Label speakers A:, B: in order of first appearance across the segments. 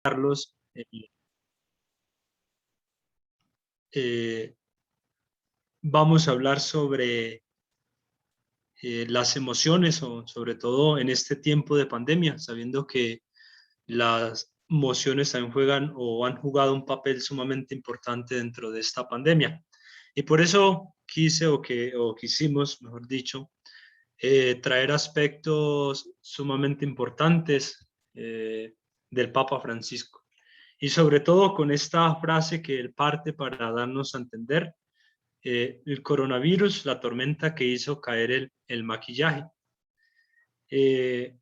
A: Carlos, vamos a hablar sobre las emociones, o sobre todo en este tiempo de pandemia, sabiendo que las emociones también juegan o han jugado un papel sumamente importante dentro de esta pandemia. Y por eso quisimos, mejor dicho, traer aspectos sumamente importantes del Papa Francisco. Y sobre todo con esta frase que él parte para darnos a entender, el coronavirus, la tormenta que hizo caer el maquillaje. Eh,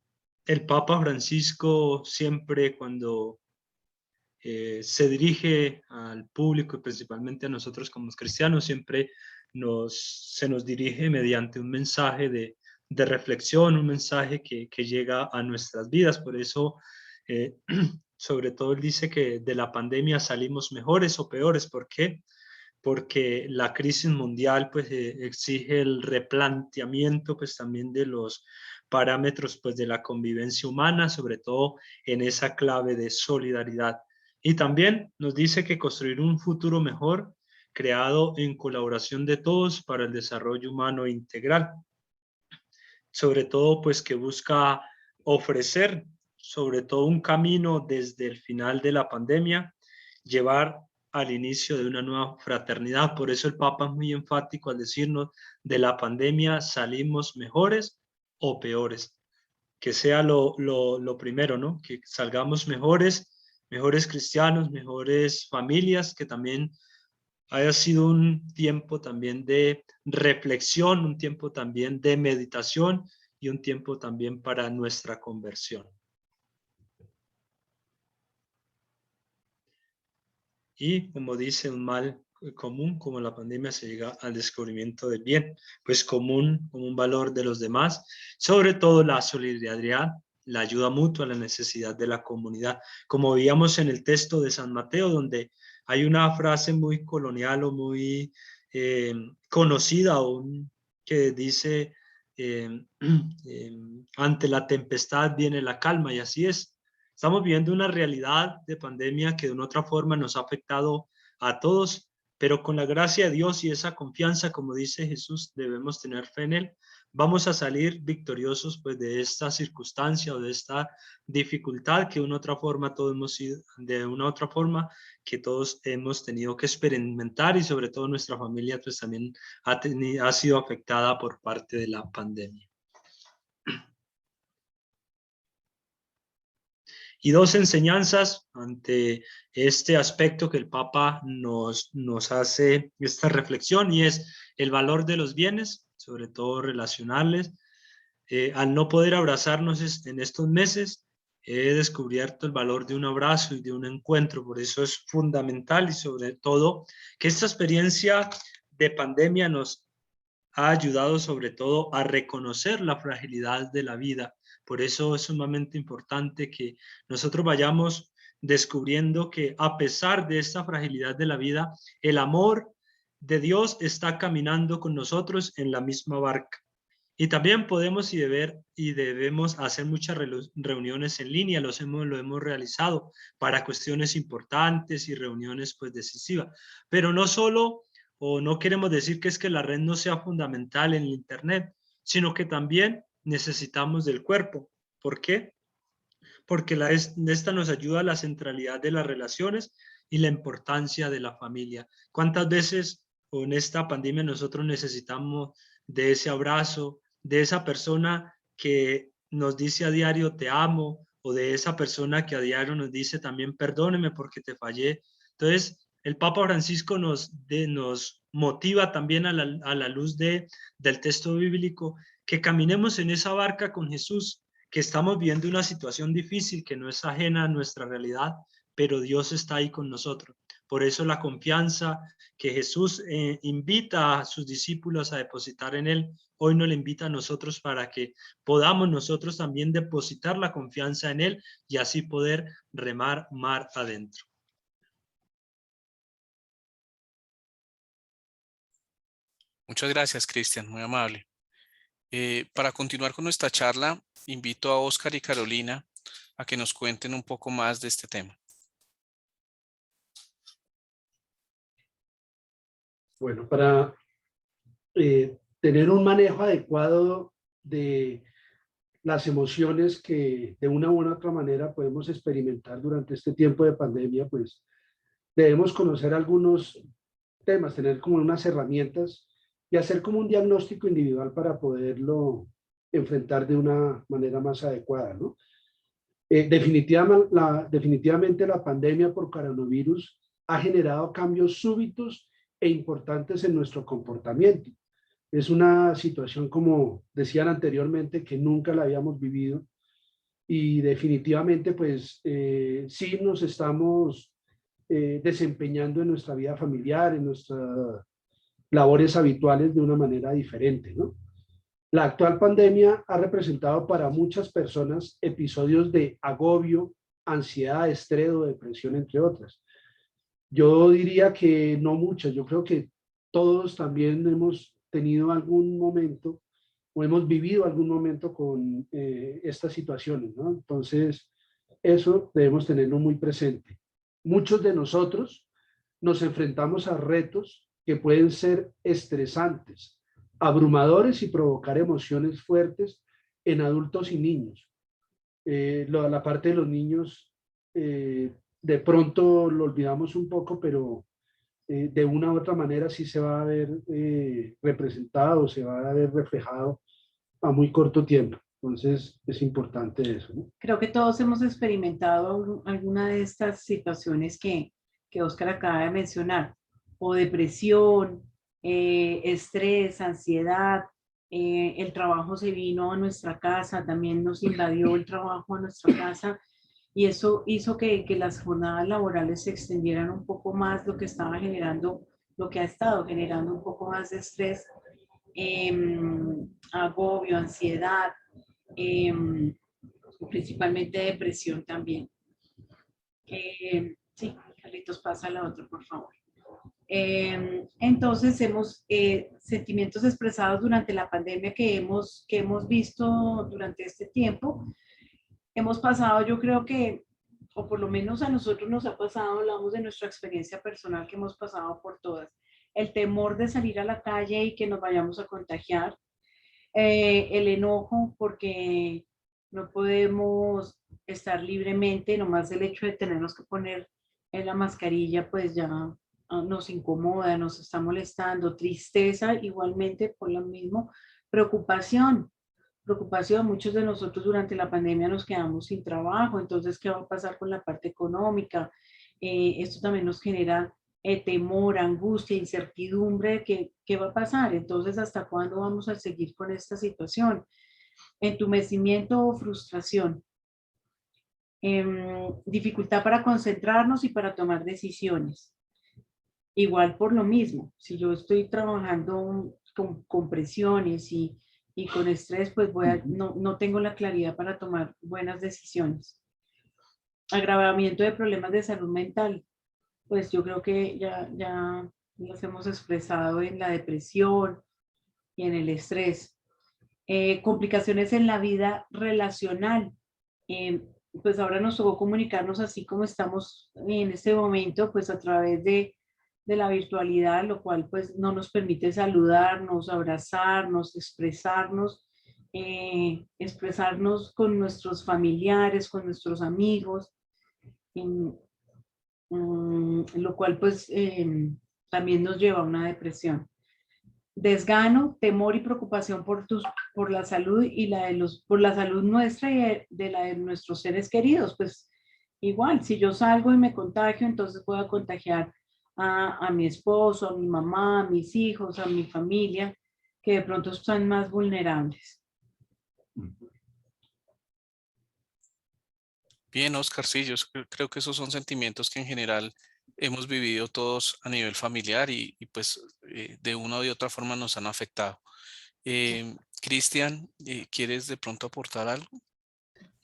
A: el Papa Francisco siempre cuando se dirige al público y principalmente a nosotros como cristianos, siempre se nos dirige mediante un mensaje de reflexión, un mensaje que llega a nuestras vidas. Por eso, sobre todo, él dice que de la pandemia salimos mejores o peores. ¿Por qué? Porque la crisis mundial pues exige el replanteamiento pues también de los parámetros pues de la convivencia humana, sobre todo en esa clave de solidaridad. Y también nos dice que construir un futuro mejor creado en colaboración de todos para el desarrollo humano integral. Sobre todo pues que busca ofrecer sobre todo un camino desde el final de la pandemia, llevar al inicio de una nueva fraternidad. Por eso el Papa es muy enfático al decirnos, de la pandemia salimos mejores o peores. Que sea lo primero, ¿no? Que salgamos mejores cristianos, mejores familias, que también haya sido un tiempo también de reflexión, un tiempo también de meditación y un tiempo también para nuestra conversión. Y como dice, un mal común como la pandemia se llega al descubrimiento del bien, pues común como un valor de los demás, sobre todo la solidaridad, la ayuda mutua, la necesidad de la comunidad. Como veíamos en el texto de San Mateo, donde hay una frase muy colonial o muy conocida que dice, ante la tempestad viene la calma, y así es. Estamos viviendo una realidad de pandemia que de una otra forma nos ha afectado a todos, pero con la gracia de Dios y esa confianza, como dice Jesús, debemos tener fe en Él. Vamos a salir victoriosos pues de esta circunstancia o de esta dificultad que de una otra forma todos hemos sido, de una otra forma que todos hemos tenido que experimentar, y sobre todo nuestra familia pues también ha sido afectada por parte de la pandemia. Y dos enseñanzas ante este aspecto que el Papa nos hace esta reflexión, y es el valor de los bienes, sobre todo relacionales. Al no poder abrazarnos en estos meses, he descubierto el valor de un abrazo y de un encuentro. Por eso es fundamental, y sobre todo que esta experiencia de pandemia nos ha ayudado sobre todo a reconocer la fragilidad de la vida. Por eso es sumamente importante que nosotros vayamos descubriendo que a pesar de esta fragilidad de la vida, el amor de Dios está caminando con nosotros en la misma barca. Y también podemos y debemos hacer muchas reuniones en línea, lo hemos realizado para cuestiones importantes y reuniones pues decisivas. Pero no solo, o no queremos decir que es que la red no sea fundamental en el Internet, sino que también necesitamos del cuerpo. ¿Por qué? Porque esta nos ayuda a la centralidad de las relaciones y la importancia de la familia. ¿Cuántas veces con esta pandemia nosotros necesitamos de ese abrazo, de esa persona que nos dice a diario te amo, o de esa persona que a diario nos dice también perdóneme porque te fallé? Entonces, el Papa Francisco nos motiva también a la luz del texto bíblico, que caminemos en esa barca con Jesús, que estamos viendo una situación difícil que no es ajena a nuestra realidad, pero Dios está ahí con nosotros. Por eso la confianza que Jesús invita a sus discípulos a depositar en Él, hoy nos la invita a nosotros para que podamos nosotros también depositar la confianza en Él y así poder remar mar adentro.
B: Muchas gracias, Cristian, muy amable. Para continuar con nuestra charla, invito a Oscar y Carolina a que nos cuenten un poco más de este tema.
C: Bueno, para tener un manejo adecuado de las emociones que de una u otra manera podemos experimentar durante este tiempo de pandemia, pues debemos conocer algunos temas, tener como unas herramientas y hacer como un diagnóstico individual para poderlo enfrentar de una manera más adecuada, ¿no? Definitivamente la pandemia por coronavirus ha generado cambios súbitos e importantes en nuestro comportamiento. Es una situación, como decían anteriormente, que nunca la habíamos vivido y definitivamente pues sí nos estamos desempeñando en nuestra vida familiar, en nuestras labores habituales de una manera diferente, ¿no? La actual pandemia ha representado para muchas personas episodios de agobio, ansiedad, estrés o depresión, entre otras. Yo diría que no muchas, yo creo que todos también hemos tenido algún momento o hemos vivido algún momento con estas situaciones, ¿no? Entonces, eso debemos tenerlo muy presente. Muchos de nosotros nos enfrentamos a retos que pueden ser estresantes, abrumadores y provocar emociones fuertes en adultos y niños. La parte de los niños, de pronto lo olvidamos un poco, pero de una u otra manera sí se va a ver representado, se va a ver reflejado a muy corto tiempo. Entonces es importante eso, ¿no?
D: Creo que todos hemos experimentado alguna de estas situaciones que Oscar acaba de mencionar, o depresión, estrés, ansiedad, el trabajo se vino a nuestra casa, también nos invadió el trabajo a nuestra casa y eso hizo que las jornadas laborales se extendieran un poco más, lo que estaba generando, lo que ha estado generando un poco más de estrés, agobio, ansiedad, principalmente depresión también. Sí, Carlitos, pasa a la otra, por favor. Entonces, hemos sentimientos expresados durante la pandemia que hemos visto durante este tiempo. Hemos pasado, yo creo que, o por lo menos a nosotros nos ha pasado, hablamos de nuestra experiencia personal que hemos pasado por todas. El temor de salir a la calle y que nos vayamos a contagiar. El enojo porque no podemos estar libremente, nomás el hecho de tenernos que poner en la mascarilla, pues ya nos incomoda, nos está molestando, tristeza igualmente por lo mismo, preocupación, muchos de nosotros durante la pandemia nos quedamos sin trabajo, entonces, ¿qué va a pasar con la parte económica? Esto también nos genera temor, angustia, incertidumbre, ¿qué va a pasar? Entonces, ¿hasta cuándo vamos a seguir con esta situación? Entumecimiento o frustración. Dificultad para concentrarnos y para tomar decisiones. Igual por lo mismo, si yo estoy trabajando con presiones y con estrés, pues no tengo la claridad para tomar buenas decisiones. Agravamiento de problemas de salud mental. Pues yo creo que ya los hemos expresado en la depresión y en el estrés. Complicaciones en la vida relacional. Pues ahora nos tocó comunicarnos así como estamos en este momento, pues a través de la virtualidad, lo cual pues no nos permite saludarnos, abrazarnos, expresarnos con nuestros familiares, con nuestros amigos, lo cual pues también nos lleva a una depresión. Desgano, temor y preocupación por la salud y por la salud nuestra y de la de nuestros seres queridos. Pues igual, si yo salgo y me contagio, entonces puedo contagiar a mi esposo, a mi mamá, a mis hijos, a mi familia, que de pronto están más vulnerables.
B: Bien, Oscar, sí, creo que esos son sentimientos que en general hemos vivido todos a nivel familiar y pues de una u otra forma nos han afectado. Cristian, ¿quieres de pronto aportar algo?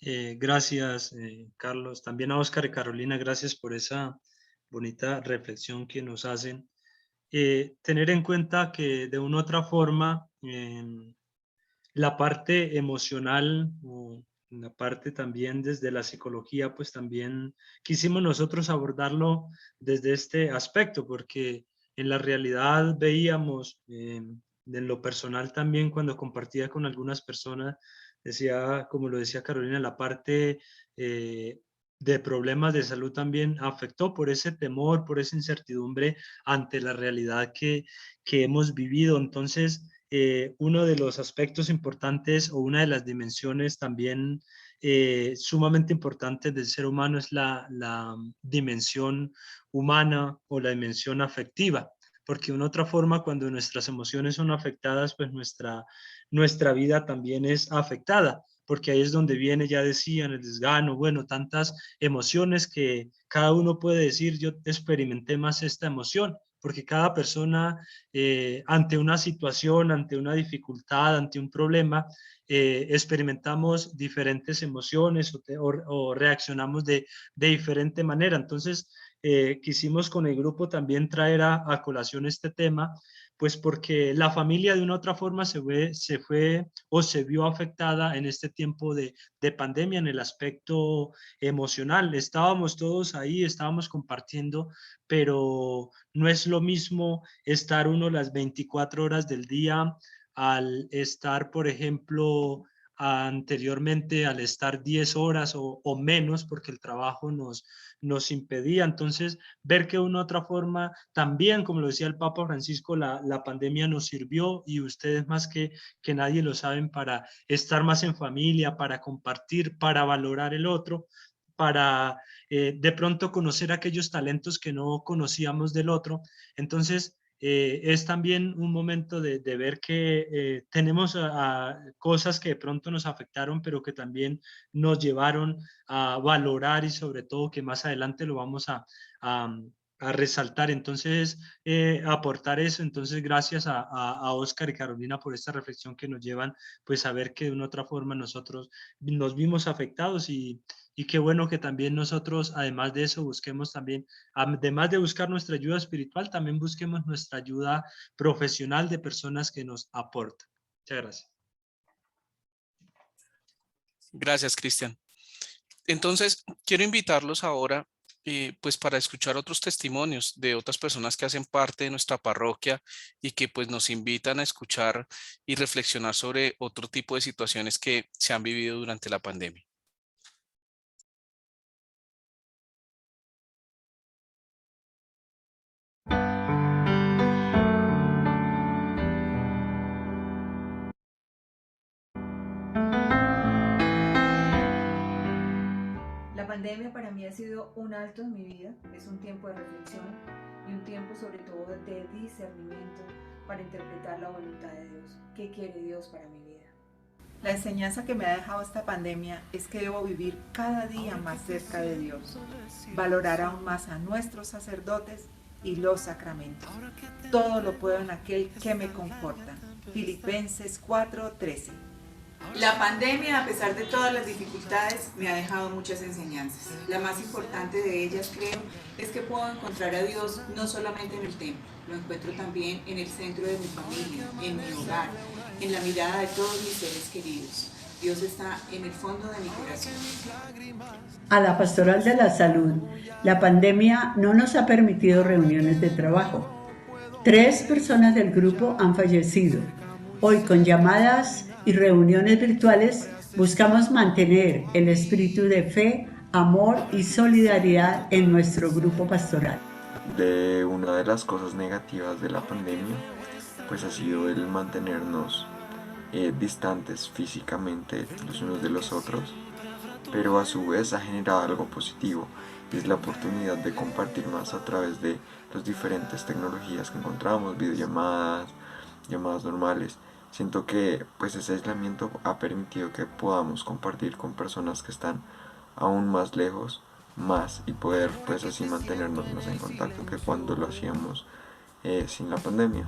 A: Gracias, Carlos. También a Oscar y Carolina, gracias por esa bonita reflexión que nos hacen. Tener en cuenta que de una u otra forma la parte emocional o la parte también desde la psicología, pues también quisimos nosotros abordarlo desde este aspecto, porque en la realidad veíamos, en lo personal también cuando compartía con algunas personas, decía, como lo decía Carolina, la parte de problemas de salud también afectó por ese temor, por esa incertidumbre ante la realidad que hemos vivido. Entonces, uno de los aspectos importantes o una de las dimensiones también sumamente importantes del ser humano es la dimensión humana o la dimensión afectiva, porque de una otra forma cuando nuestras emociones son afectadas, pues nuestra vida también es afectada, porque ahí es donde viene, ya decían, el desgano, bueno, tantas emociones que cada uno puede decir, yo experimenté más esta emoción, porque cada persona ante una situación, ante una dificultad, ante un problema, experimentamos diferentes emociones o reaccionamos de diferente manera. Entonces, quisimos con el grupo también traer a colación este tema, pues porque la familia de una u otra forma se fue o se vio afectada en este tiempo de pandemia en el aspecto emocional. Estábamos todos ahí, estábamos compartiendo, pero no es lo mismo estar uno las 24 horas del día al estar, por ejemplo, anteriormente al estar 10 horas o menos porque el trabajo nos impedía. Entonces, ver que de una u otra forma, también, como lo decía el Papa Francisco, la pandemia nos sirvió y ustedes más que nadie lo saben para estar más en familia, para compartir, para valorar el otro, para de pronto conocer aquellos talentos que no conocíamos del otro. Entonces, es también un momento de ver que tenemos cosas que de pronto nos afectaron, pero que también nos llevaron a valorar y sobre todo que más adelante lo vamos a resaltar. Entonces, aportar eso. Entonces, gracias a Oscar y Carolina por esta reflexión que nos llevan pues a ver que de una otra forma nosotros nos vimos afectados y qué bueno que también nosotros, además de eso, busquemos también, además de buscar nuestra ayuda espiritual, también busquemos nuestra ayuda profesional de personas que nos aportan. Muchas gracias.
B: Gracias, Cristian. Entonces, quiero invitarlos ahora pues para escuchar otros testimonios de otras personas que hacen parte de nuestra parroquia y que pues nos invitan a escuchar y reflexionar sobre otro tipo de situaciones que se han vivido durante la pandemia.
E: La pandemia para mí ha sido un alto en mi vida, es un tiempo de reflexión y un tiempo sobre todo de discernimiento para interpretar la voluntad de Dios. ¿Qué quiere Dios para mi vida?
F: La enseñanza que me ha dejado esta pandemia es que debo vivir cada día más cerca de Dios, valorar aún más a nuestros sacerdotes y los sacramentos. Todo lo puedo en aquel que me conforta. Filipenses 4:13.
G: La pandemia, a pesar de todas las dificultades, me ha dejado muchas enseñanzas. La más importante de ellas, creo, es que puedo encontrar a Dios no solamente en el templo, lo encuentro también en el centro de mi familia, en mi hogar, en la mirada de todos mis seres queridos. Dios está en el fondo de mi corazón.
H: A la Pastoral de la Salud, la pandemia no nos ha permitido reuniones de trabajo. 3 personas del grupo han fallecido. Hoy, con llamadas y reuniones virtuales, buscamos mantener el espíritu de fe, amor y solidaridad en nuestro grupo pastoral.
I: De una de las cosas negativas de la pandemia, pues ha sido el mantenernos distantes físicamente los unos de los otros, pero a su vez ha generado algo positivo, y es la oportunidad de compartir más a través de las diferentes tecnologías que encontramos, videollamadas, llamadas normales. Siento que pues ese aislamiento ha permitido que podamos compartir con personas que están aún más lejos, y poder pues así mantenernos más en contacto que cuando lo hacíamos sin la pandemia.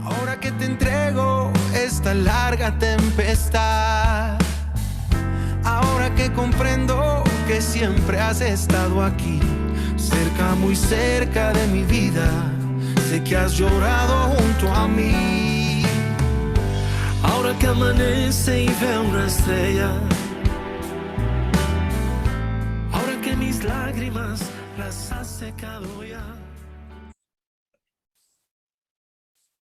J: Ahora que te entrego esta larga tempestad, ahora que comprendo que siempre has estado aquí, cerca, muy cerca de mi vida, sé que has llorado junto a mí. Ahora que amanece y veo una estrella, ahora que mis lágrimas las has secado ya.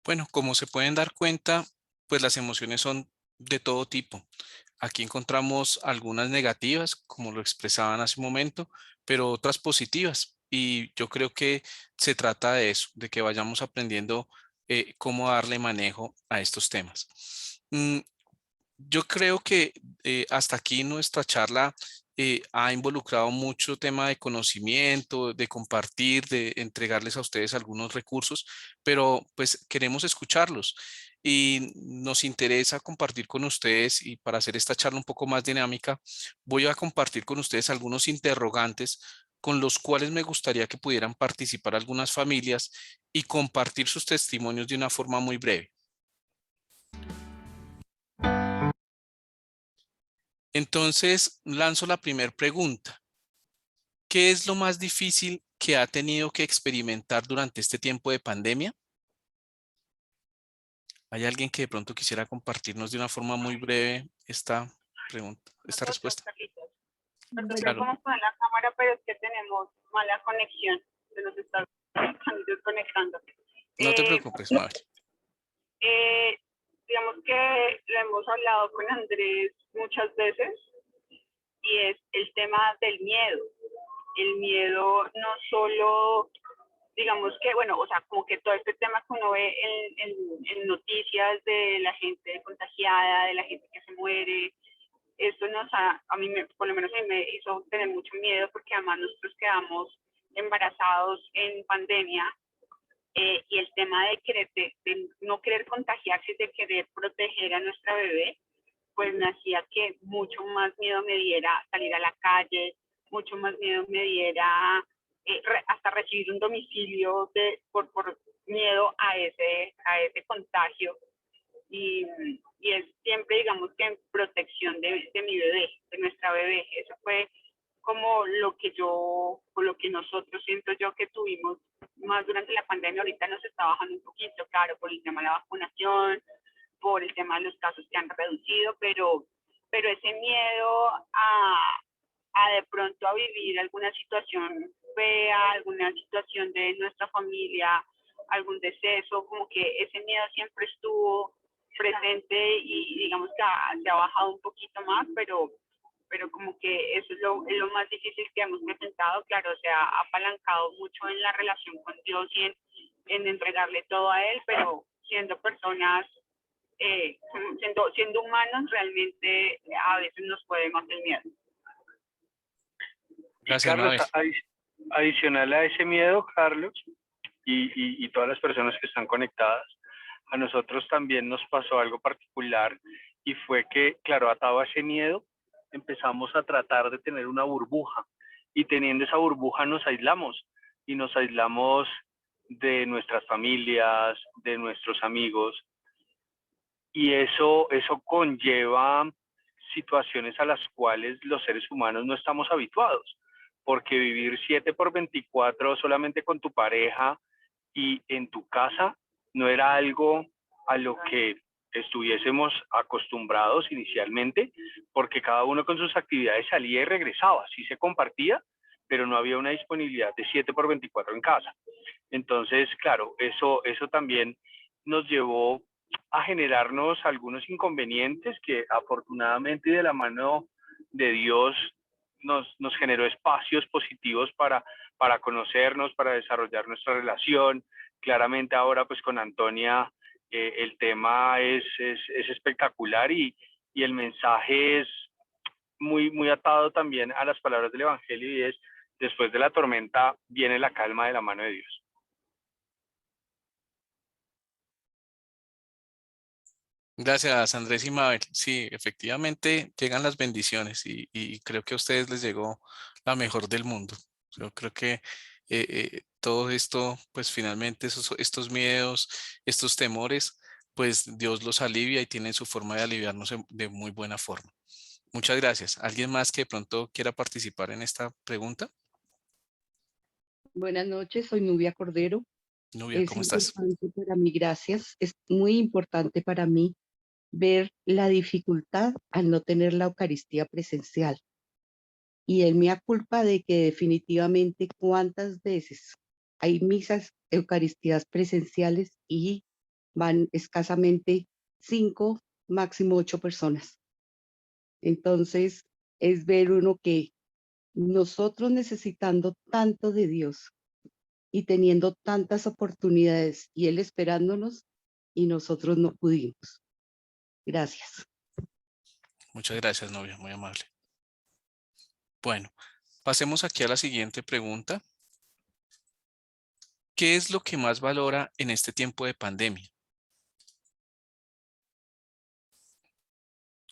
B: Bueno, como se pueden dar cuenta, pues las emociones son de todo tipo. Aquí encontramos algunas negativas, como lo expresaban hace un momento, pero otras positivas. Y yo creo que se trata de eso, de que vayamos aprendiendo cómo darle manejo a estos temas. Yo creo que hasta aquí nuestra charla ha involucrado mucho tema de conocimiento, de compartir, de entregarles a ustedes algunos recursos, pero pues queremos escucharlos y nos interesa compartir con ustedes, y para hacer esta charla un poco más dinámica, voy a compartir con ustedes algunos interrogantes con los cuales me gustaría que pudieran participar algunas familias y compartir sus testimonios de una forma muy breve. Entonces, lanzo la primera pregunta. ¿Qué es lo más difícil que ha tenido que experimentar durante este tiempo de pandemia? ¿Hay alguien que de pronto quisiera compartirnos de una forma muy breve esta pregunta, esta respuesta?
K: Perdón,
B: Claro.
K: vamos a poner la cámara, pero es que tenemos mala conexión. Se nos está desconectando.
B: No te preocupes, Mabel.
K: Digamos que lo hemos hablado con Andrés muchas veces y es el tema del miedo. El miedo no solo, digamos que, bueno, o sea, como que todo este tema que uno ve en noticias de la gente contagiada, de la gente que se muere, eso a mí por lo menos a mí me hizo tener mucho miedo porque además nosotros quedamos embarazados en pandemia y el tema de no querer contagiarse y de querer proteger a nuestra bebé, pues me hacía que mucho más miedo me diera salir a la calle, mucho más miedo me diera hasta recibir un domicilio por miedo a ese contagio. Y es siempre, digamos, que en protección de mi bebé, de nuestra bebé. Eso fue como lo que nosotros, siento yo, que tuvimos más durante la pandemia. Ahorita nos está bajando un poquito, claro, por el tema de la vacunación, por el tema de los casos que han reducido, pero ese miedo a de pronto a vivir alguna situación fea, alguna situación de nuestra familia, algún deceso, como que ese miedo siempre estuvo presente y digamos que se ha bajado un poquito más, pero como que eso es lo más difícil que hemos presentado. Claro, se ha apalancado mucho en la relación con Dios y en entregarle todo a Él, pero siendo personas, siendo humanos, realmente a veces nos puede más el miedo.
B: Gracias,
L: Carlos,
B: Mabel.
L: adicional a ese miedo, Carlos, y todas las personas que están conectadas, a nosotros también nos pasó algo particular y fue que, claro, atado a ese miedo, empezamos a tratar de tener una burbuja y teniendo esa burbuja nos aislamos y nos aislamos de nuestras familias, de nuestros amigos y eso conlleva situaciones a las cuales los seres humanos no estamos habituados, porque vivir 7/24 solamente con tu pareja y en tu casa no era algo a lo que estuviésemos acostumbrados inicialmente, porque cada uno con sus actividades salía y regresaba, sí se compartía, pero no había una disponibilidad de 7/24 en casa. Entonces, claro, eso también nos llevó a generarnos algunos inconvenientes que afortunadamente y de la mano de Dios nos generó espacios positivos para conocernos, para desarrollar nuestra relación. Claramente ahora pues con Antonia el tema es espectacular y el mensaje es muy atado también a las palabras del Evangelio y es: después de la tormenta viene la calma de la mano de Dios.
B: Gracias, Andrés y Mabel. Sí, efectivamente llegan las bendiciones y creo que a ustedes les llegó la mejor del mundo. Yo creo que todo esto, pues finalmente estos miedos, estos temores, pues Dios los alivia y tiene su forma de aliviarnos de muy buena forma. Muchas gracias. ¿Alguien más que de pronto quiera participar en esta pregunta?
M: Buenas noches, soy Nubia Cordero.
B: Nubia, ¿cómo estás?
M: Es importante para mí, gracias. Es muy importante para mí ver la dificultad al no tener la Eucaristía presencial. Y el mea culpa de que definitivamente cuántas veces hay misas, Eucaristías presenciales y van escasamente 5, máximo 8 personas. Entonces, es ver uno que nosotros necesitando tanto de Dios y teniendo tantas oportunidades y Él esperándonos y nosotros no pudimos. Gracias.
B: Muchas gracias, novia, muy amable. Bueno, pasemos aquí a la siguiente pregunta. ¿Qué es lo que más valora en este tiempo de pandemia?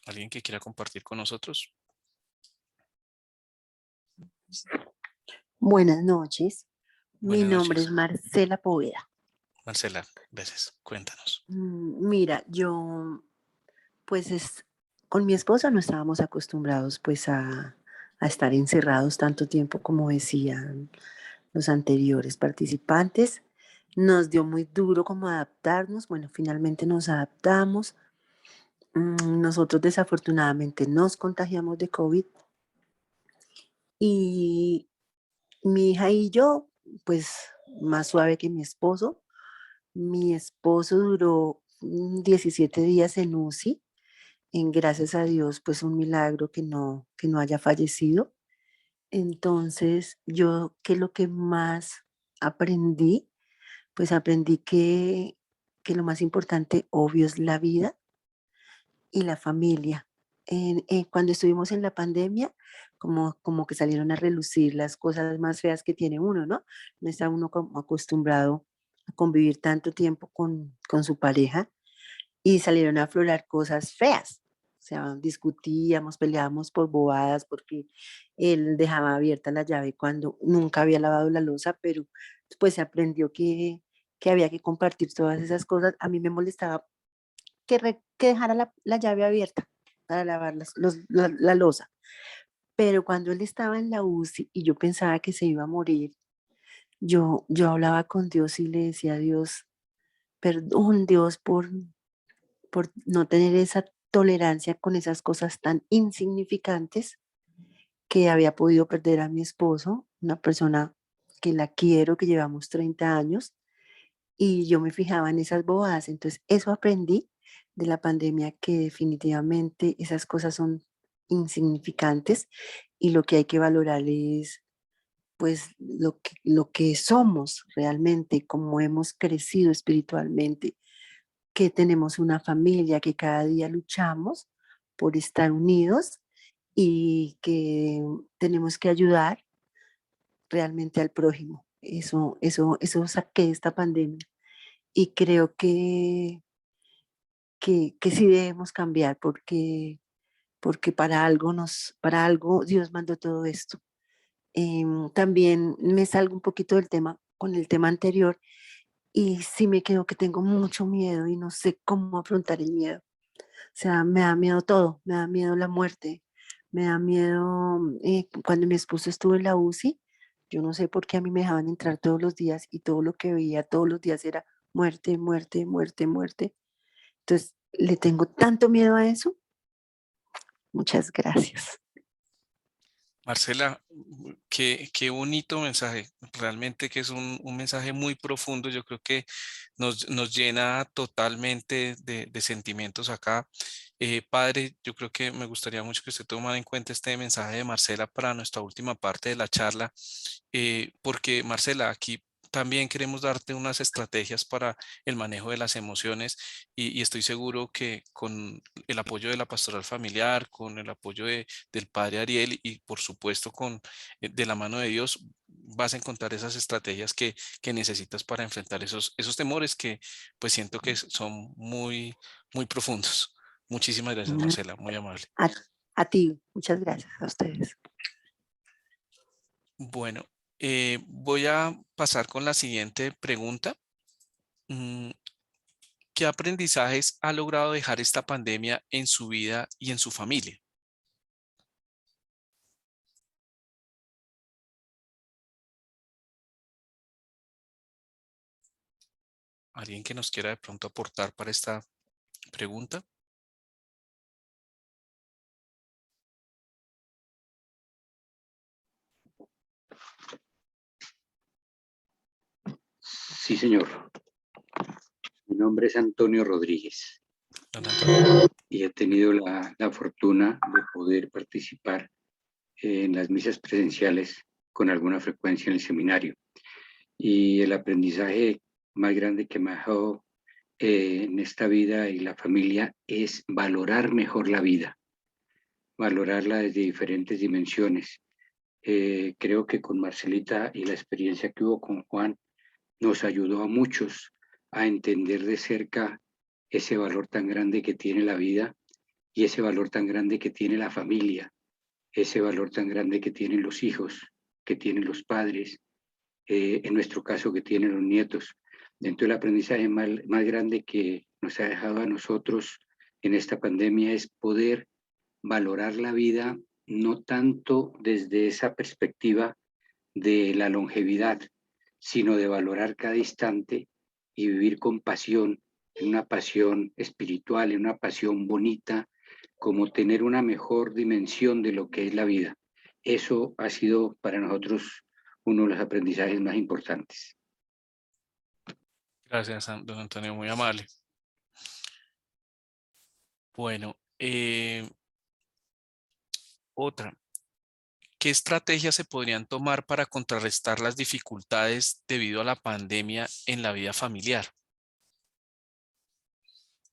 B: ¿Alguien que quiera compartir con nosotros?
N: Buenas noches. Mi
B: Buenas
N: nombre es
B: noches.
N: Marcela Poveda.
B: Marcela, gracias. Cuéntanos.
N: Mira, yo, con mi esposa no estábamos acostumbrados pues a estar encerrados tanto tiempo como decían los anteriores participantes. Nos dio muy duro como adaptarnos. Bueno, finalmente nos adaptamos. Nosotros desafortunadamente nos contagiamos de COVID y mi hija y yo, pues más suave que mi esposo. Mi esposo duró 17 días en UCI, gracias a Dios, pues un milagro que no haya fallecido. Entonces, yo, ¿qué es lo que más aprendí? Pues aprendí que lo más importante, obvio, es la vida y la familia. Cuando estuvimos en la pandemia, como que salieron a relucir las cosas más feas que tiene uno, ¿no? No está uno como acostumbrado a convivir tanto tiempo con su pareja y salieron a aflorar cosas feas. O sea, discutíamos, peleábamos por bobadas porque él dejaba abierta la llave cuando nunca había lavado la loza, pero pues se aprendió que había que compartir todas esas cosas. A mí me molestaba que dejara la llave abierta para lavar la loza. Pero cuando él estaba en la UCI y yo pensaba que se iba a morir, yo hablaba con Dios y le decía a Dios, perdón Dios por no tener esa tolerancia con esas cosas tan insignificantes que había podido perder a mi esposo, una persona que la quiero, que llevamos 30 años, y yo me fijaba en esas bobadas. Entonces, eso aprendí de la pandemia, que definitivamente esas cosas son insignificantes y lo que hay que valorar es pues lo que somos realmente, cómo hemos crecido espiritualmente, que tenemos una familia, que cada día luchamos por estar unidos y que tenemos que ayudar realmente al prójimo. Eso saqué de esta pandemia y creo que sí debemos cambiar porque para algo Dios mandó todo esto. También me salgo un poquito del tema con el tema anterior y sí me quedo que tengo mucho miedo y no sé cómo afrontar el miedo. O sea, me da miedo todo, me da miedo la muerte, me da miedo, cuando mi esposo estuvo en la UCI, yo no sé por qué a mí me dejaban entrar todos los días y todo lo que veía todos los días era muerte, muerte, muerte, muerte. Entonces, le tengo tanto miedo a eso. Muchas gracias.
B: Marcela, qué bonito mensaje. Realmente que es un mensaje muy profundo. Yo creo que nos llena totalmente de sentimientos acá. Padre, yo creo que me gustaría mucho que usted tomara en cuenta este mensaje de Marcela para nuestra última parte de la charla, porque Marcela, aquí también queremos darte unas estrategias para el manejo de las emociones y estoy seguro que con el apoyo de la pastoral familiar, con el apoyo del padre Ariel y por supuesto de la mano de Dios, vas a encontrar esas estrategias que necesitas para enfrentar esos temores que pues siento que son muy profundos. Muchísimas gracias, Marcela, muy amable.
N: A ti, muchas gracias a ustedes.
B: Bueno, voy a pasar con la siguiente pregunta. ¿Qué aprendizajes ha logrado dejar esta pandemia en su vida y en su familia? ¿Alguien que nos quiera de pronto aportar para esta pregunta?
O: Sí, señor. nombre es Antonio Rodríguez y he tenido la fortuna de poder participar en las misas presenciales con alguna frecuencia en el seminario. Y el aprendizaje más grande que me ha dejado en esta vida y la familia es valorar mejor la vida, valorarla desde diferentes dimensiones. Creo que con Marcelita y la experiencia que hubo con Juan nos ayudó a muchos a entender de cerca ese valor tan grande que tiene la vida y ese valor tan grande que tiene la familia, ese valor tan grande que tienen los hijos, que tienen los padres, en nuestro caso que tienen los nietos. Dentro del aprendizaje más grande que nos ha dejado a nosotros en esta pandemia es poder valorar la vida no tanto desde esa perspectiva de la longevidad, sino de valorar cada instante y vivir con pasión, en una pasión espiritual, en una pasión bonita, como tener una mejor dimensión de lo que es la vida. Eso ha sido para nosotros uno de los aprendizajes más importantes.
B: Gracias, don Antonio, muy amable. Bueno, otra. ¿Qué estrategias se podrían tomar para contrarrestar las dificultades debido a la pandemia en la vida familiar?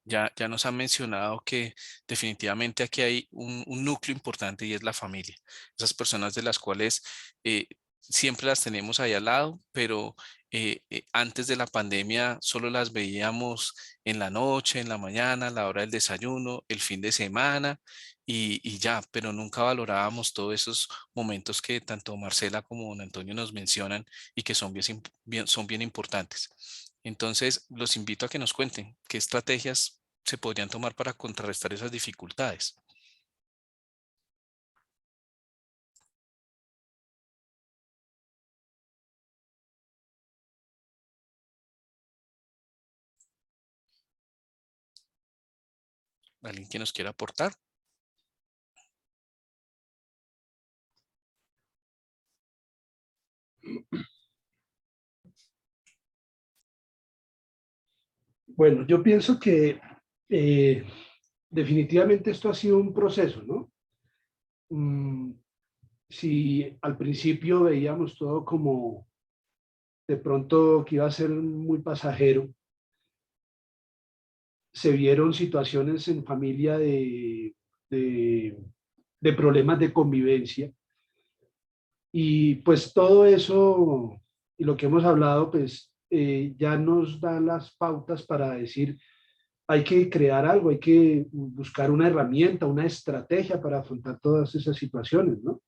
B: Ya nos han mencionado que definitivamente aquí hay un núcleo importante y es la familia. Esas personas de las cuales siempre las tenemos ahí al lado, pero antes de la pandemia solo las veíamos en la noche, en la mañana, a la hora del desayuno, el fin de semana y ya, pero nunca valorábamos todos esos momentos que tanto Marcela como don Antonio nos mencionan y que son bien importantes. Entonces, los invito a que nos cuenten qué estrategias se podrían tomar para contrarrestar esas dificultades. ¿Alguien que nos quiera aportar?
C: Bueno, yo pienso que definitivamente esto ha sido un proceso, ¿no? Si al principio veíamos todo como de pronto que iba a ser muy pasajero, se vieron situaciones en familia de problemas de convivencia. Y pues todo eso y lo que hemos hablado, pues ya nos da las pautas para decir, hay que crear algo, hay que buscar una herramienta, una estrategia para afrontar todas esas situaciones, ¿no?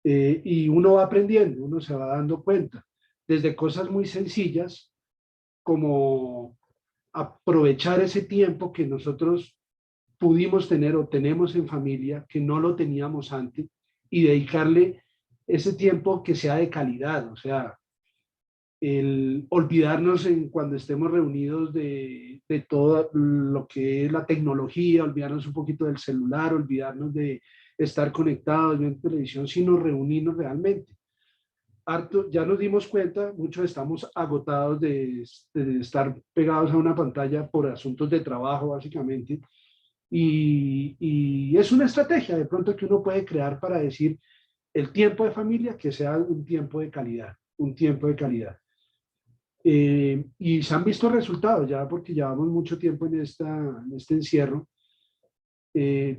C: Y uno va aprendiendo, uno se va dando cuenta, desde cosas muy sencillas como aprovechar ese tiempo que nosotros pudimos tener o tenemos en familia, que no lo teníamos antes, y dedicarle ese tiempo que sea de calidad, o sea, el olvidarnos cuando estemos reunidos de todo lo que es la tecnología, olvidarnos un poquito del celular, olvidarnos de estar conectados viendo televisión, sino reunirnos realmente. Harto, ya nos dimos cuenta, muchos estamos agotados de estar pegados a una pantalla por asuntos de trabajo, básicamente, y es una estrategia de pronto que uno puede crear para decir el tiempo de familia que sea un tiempo de calidad, un tiempo de calidad. Y se han visto resultados ya porque llevamos mucho tiempo en este encierro.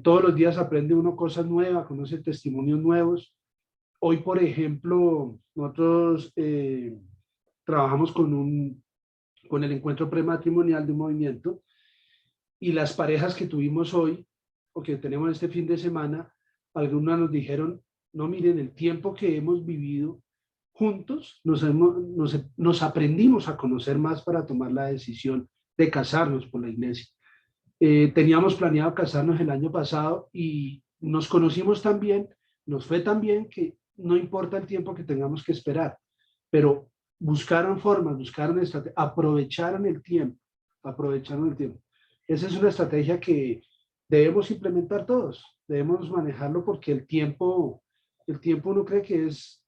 C: Todos los días aprende uno cosas nuevas, conoce testimonios nuevos. Hoy, por ejemplo, nosotros trabajamos con el encuentro prematrimonial de un movimiento y las parejas que tuvimos hoy o que tenemos este fin de semana, algunas nos dijeron, no, miren, el tiempo que hemos vivido juntos, nos aprendimos a conocer más para tomar la decisión de casarnos por la iglesia. Teníamos planeado casarnos el año pasado y nos conocimos tan bien, nos fue tan bien que no importa el tiempo que tengamos que esperar, pero buscaron formas, buscaron estrategias, aprovecharon el tiempo. Esa es una estrategia que debemos implementar todos, debemos manejarlo porque el tiempo uno cree que es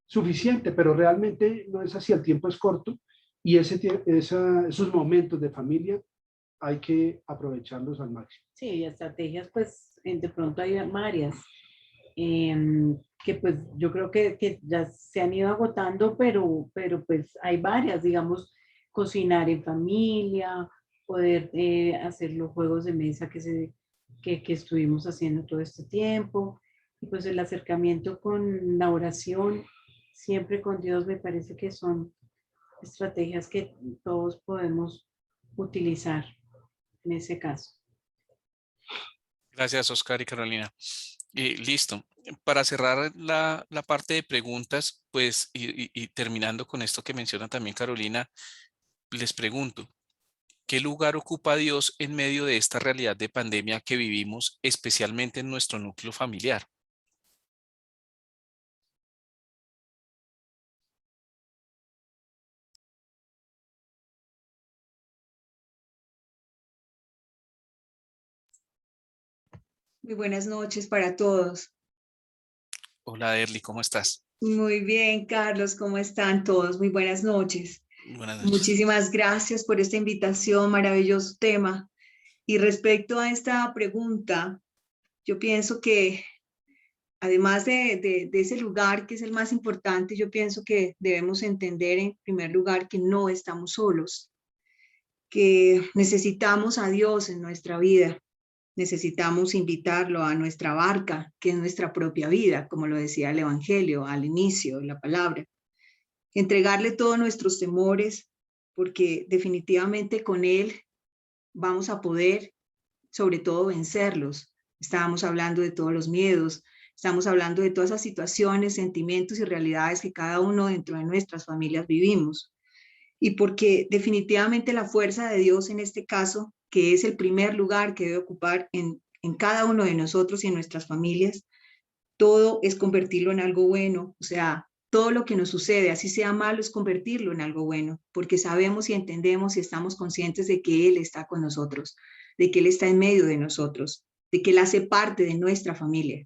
C: suficiente, pero realmente no es así, el tiempo es corto Y esos momentos de familia hay que aprovecharlos al máximo.
D: Sí, estrategias, pues de pronto hay varias, que pues yo creo que ya se han ido agotando, pero pues hay varias, digamos, cocinar en familia, poder hacer los juegos de mesa que estuvimos haciendo todo este tiempo, y pues el acercamiento con la oración, siempre con Dios, me parece que son estrategias que todos podemos utilizar en ese caso.
B: Gracias, Oscar y Carolina. Listo. Para cerrar la parte de preguntas, pues, y terminando con esto que menciona también Carolina, les pregunto, ¿qué lugar ocupa Dios en medio de esta realidad de pandemia que vivimos, especialmente en nuestro núcleo familiar?
P: Muy buenas noches para todos.
B: Hola, Derly, ¿cómo estás?
P: Muy bien, Carlos, ¿cómo están todos? Muy buenas noches.
B: Buenas noches.
P: Muchísimas gracias por esta invitación, maravilloso tema. Y respecto a esta pregunta, yo pienso que además de ese lugar que es el más importante, yo pienso que debemos entender en primer lugar que no estamos solos, que necesitamos a Dios en nuestra vida. Necesitamos invitarlo a nuestra barca, que es nuestra propia vida, como lo decía el Evangelio al inicio de la palabra. Entregarle todos nuestros temores, porque definitivamente con Él vamos a poder, sobre todo, vencerlos. Estábamos hablando de todos los miedos, estamos hablando de todas esas situaciones, sentimientos y realidades que cada uno dentro de nuestras familias vivimos. Y porque definitivamente la fuerza de Dios en este caso, que es el primer lugar que debe ocupar en cada uno de nosotros y en nuestras familias, todo es convertirlo en algo bueno. O sea, todo lo que nos sucede, así sea malo, es convertirlo en algo bueno, porque sabemos y entendemos y estamos conscientes de que Él está con nosotros, de que Él está en medio de nosotros, de que Él hace parte de nuestra familia.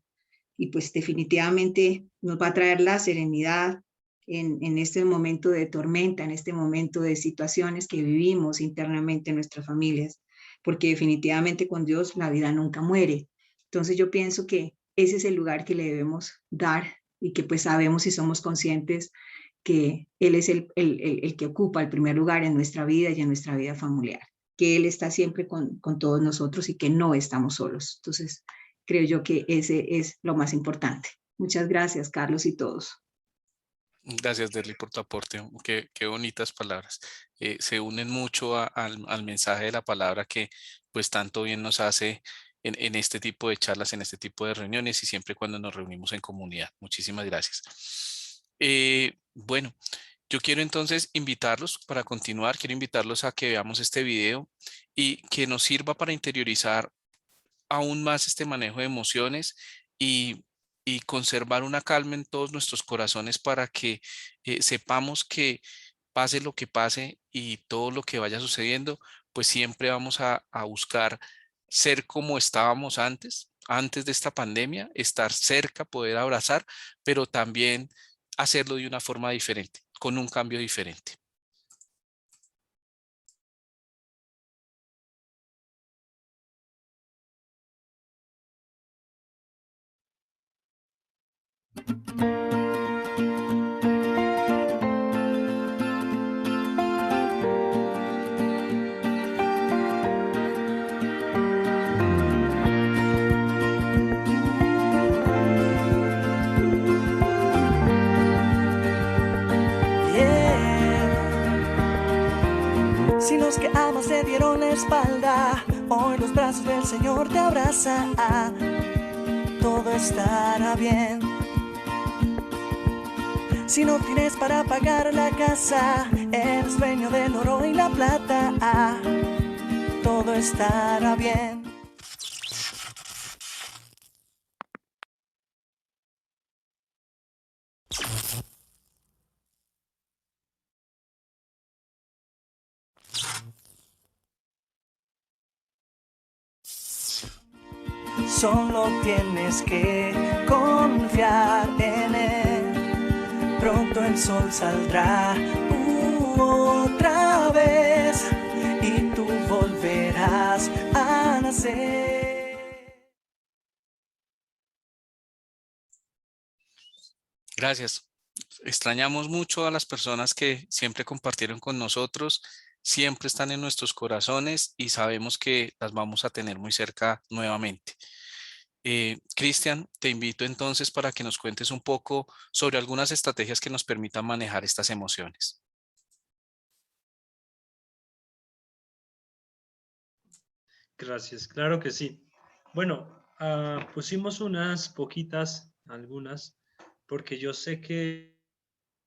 P: Y pues definitivamente nos va a traer la serenidad en este momento de tormenta, en este momento de situaciones que vivimos internamente en nuestras familias, porque definitivamente con Dios la vida nunca muere. Entonces yo pienso que ese es el lugar que le debemos dar y que pues sabemos y somos conscientes que Él es el que ocupa el primer lugar en nuestra vida y en nuestra vida familiar, que Él está siempre con todos nosotros y que no estamos solos. Entonces creo yo que ese es lo más importante. Muchas gracias, Carlos y todos.
B: Gracias, Derly, por tu aporte. Qué bonitas palabras. Se unen mucho al mensaje de la palabra que pues tanto bien nos hace en este tipo de charlas, en este tipo de reuniones y siempre cuando nos reunimos en comunidad. Muchísimas gracias. Bueno, yo quiero entonces invitarlos para continuar, quiero invitarlos a que veamos este video y que nos sirva para interiorizar aún más este manejo de emociones y conservar una calma en todos nuestros corazones para que sepamos que pase lo que pase y todo lo que vaya sucediendo, pues siempre vamos a buscar ser como estábamos antes de esta pandemia, estar cerca, poder abrazar, pero también hacerlo de una forma diferente, con un cambio diferente.
Q: Si los que amas te dieron la espalda, hoy los brazos del Señor te abrazan. Todo estará bien. Si no tienes para pagar la casa, eres dueño del oro y la plata. Todo estará bien. Solo tienes que confiar en Él. Pronto el sol saldrá. otra vez y tú volverás a nacer.
B: Gracias. Extrañamos mucho a las personas que siempre compartieron con nosotros, siempre están en nuestros corazones y sabemos que las vamos a tener muy cerca nuevamente. Cristian, te invito entonces para que nos cuentes un poco sobre algunas estrategias que nos permitan manejar estas emociones.
A: Gracias, claro que sí. Bueno, pusimos unas poquitas, algunas, porque yo sé que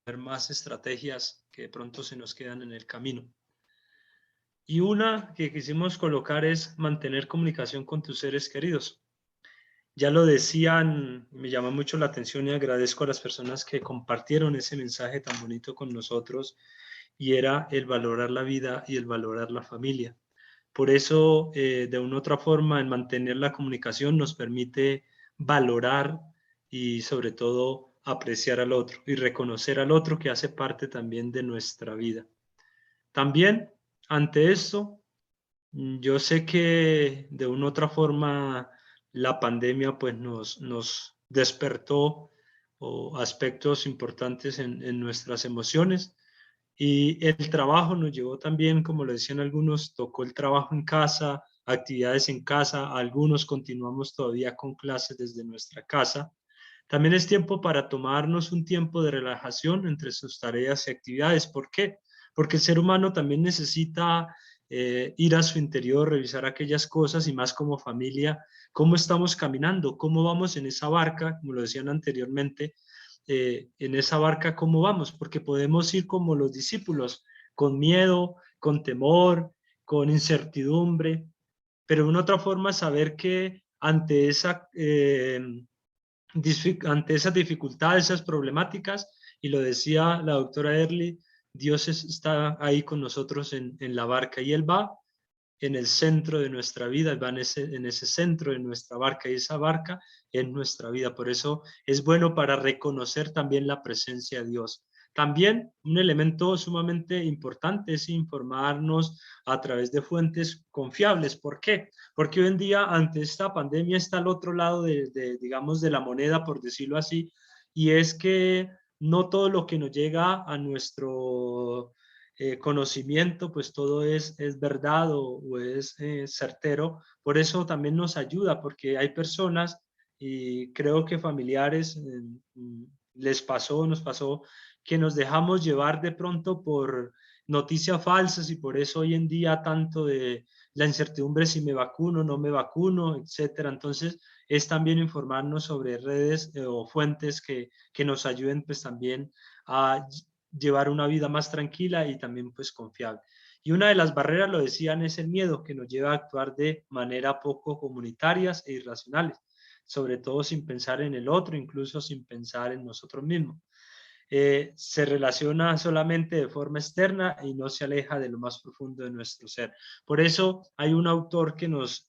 A: hay más estrategias que de pronto se nos quedan en el camino. Y una que quisimos colocar es mantener comunicación con tus seres queridos. Ya lo decían, me llama mucho la atención y agradezco a las personas que compartieron ese mensaje tan bonito con nosotros, y era el valorar la vida y el valorar la familia. Por eso, de una u otra forma, el mantener la comunicación nos permite valorar y sobre todo apreciar al otro y reconocer al otro que hace parte también de nuestra vida. También, ante esto, yo sé que de una u otra forma la pandemia pues nos despertó aspectos importantes en nuestras emociones, y el trabajo nos llevó también, como lo decían algunos, tocó el trabajo en casa, actividades en casa, algunos continuamos todavía con clases desde nuestra casa. También es tiempo para tomarnos un tiempo de relajación entre sus tareas y actividades. ¿Por qué? Porque el ser humano también necesita ir a su interior, revisar aquellas cosas, y más como familia, cómo estamos caminando, cómo vamos en esa barca, como lo decían anteriormente, en esa barca cómo vamos, porque podemos ir como los discípulos, con miedo, con temor, con incertidumbre, pero de una otra forma saber que ante esas dificultades, esas problemáticas, y lo decía la doctora Early, Dios está ahí con nosotros en la barca, y Él va en el centro de nuestra vida, Él va en ese centro de nuestra barca, y esa barca es nuestra vida. Por eso es bueno para reconocer también la presencia de Dios. También un elemento sumamente importante es informarnos a través de fuentes confiables. ¿Por qué? Porque hoy en día, ante esta pandemia, está al otro lado digamos, de la moneda, por decirlo así, y es que no todo lo que nos llega a nuestro conocimiento, pues todo es verdad o es certero. Por eso también nos ayuda, porque hay personas, y creo que familiares nos pasó, que nos dejamos llevar de pronto por noticias falsas, y por eso hoy en día tanto de la incertidumbre si me vacuno, no me vacuno, etcétera. Entonces es también informarnos sobre redes o fuentes que nos ayuden pues también a llevar una vida más tranquila y también pues confiable. Y una de las barreras, lo decían, es el miedo, que nos lleva a actuar de manera poco comunitarias e irracionales, sobre todo sin pensar en el otro, incluso sin pensar en nosotros mismos. Se relaciona solamente de forma externa y no se aleja de lo más profundo de nuestro ser. Por eso hay un autor que nos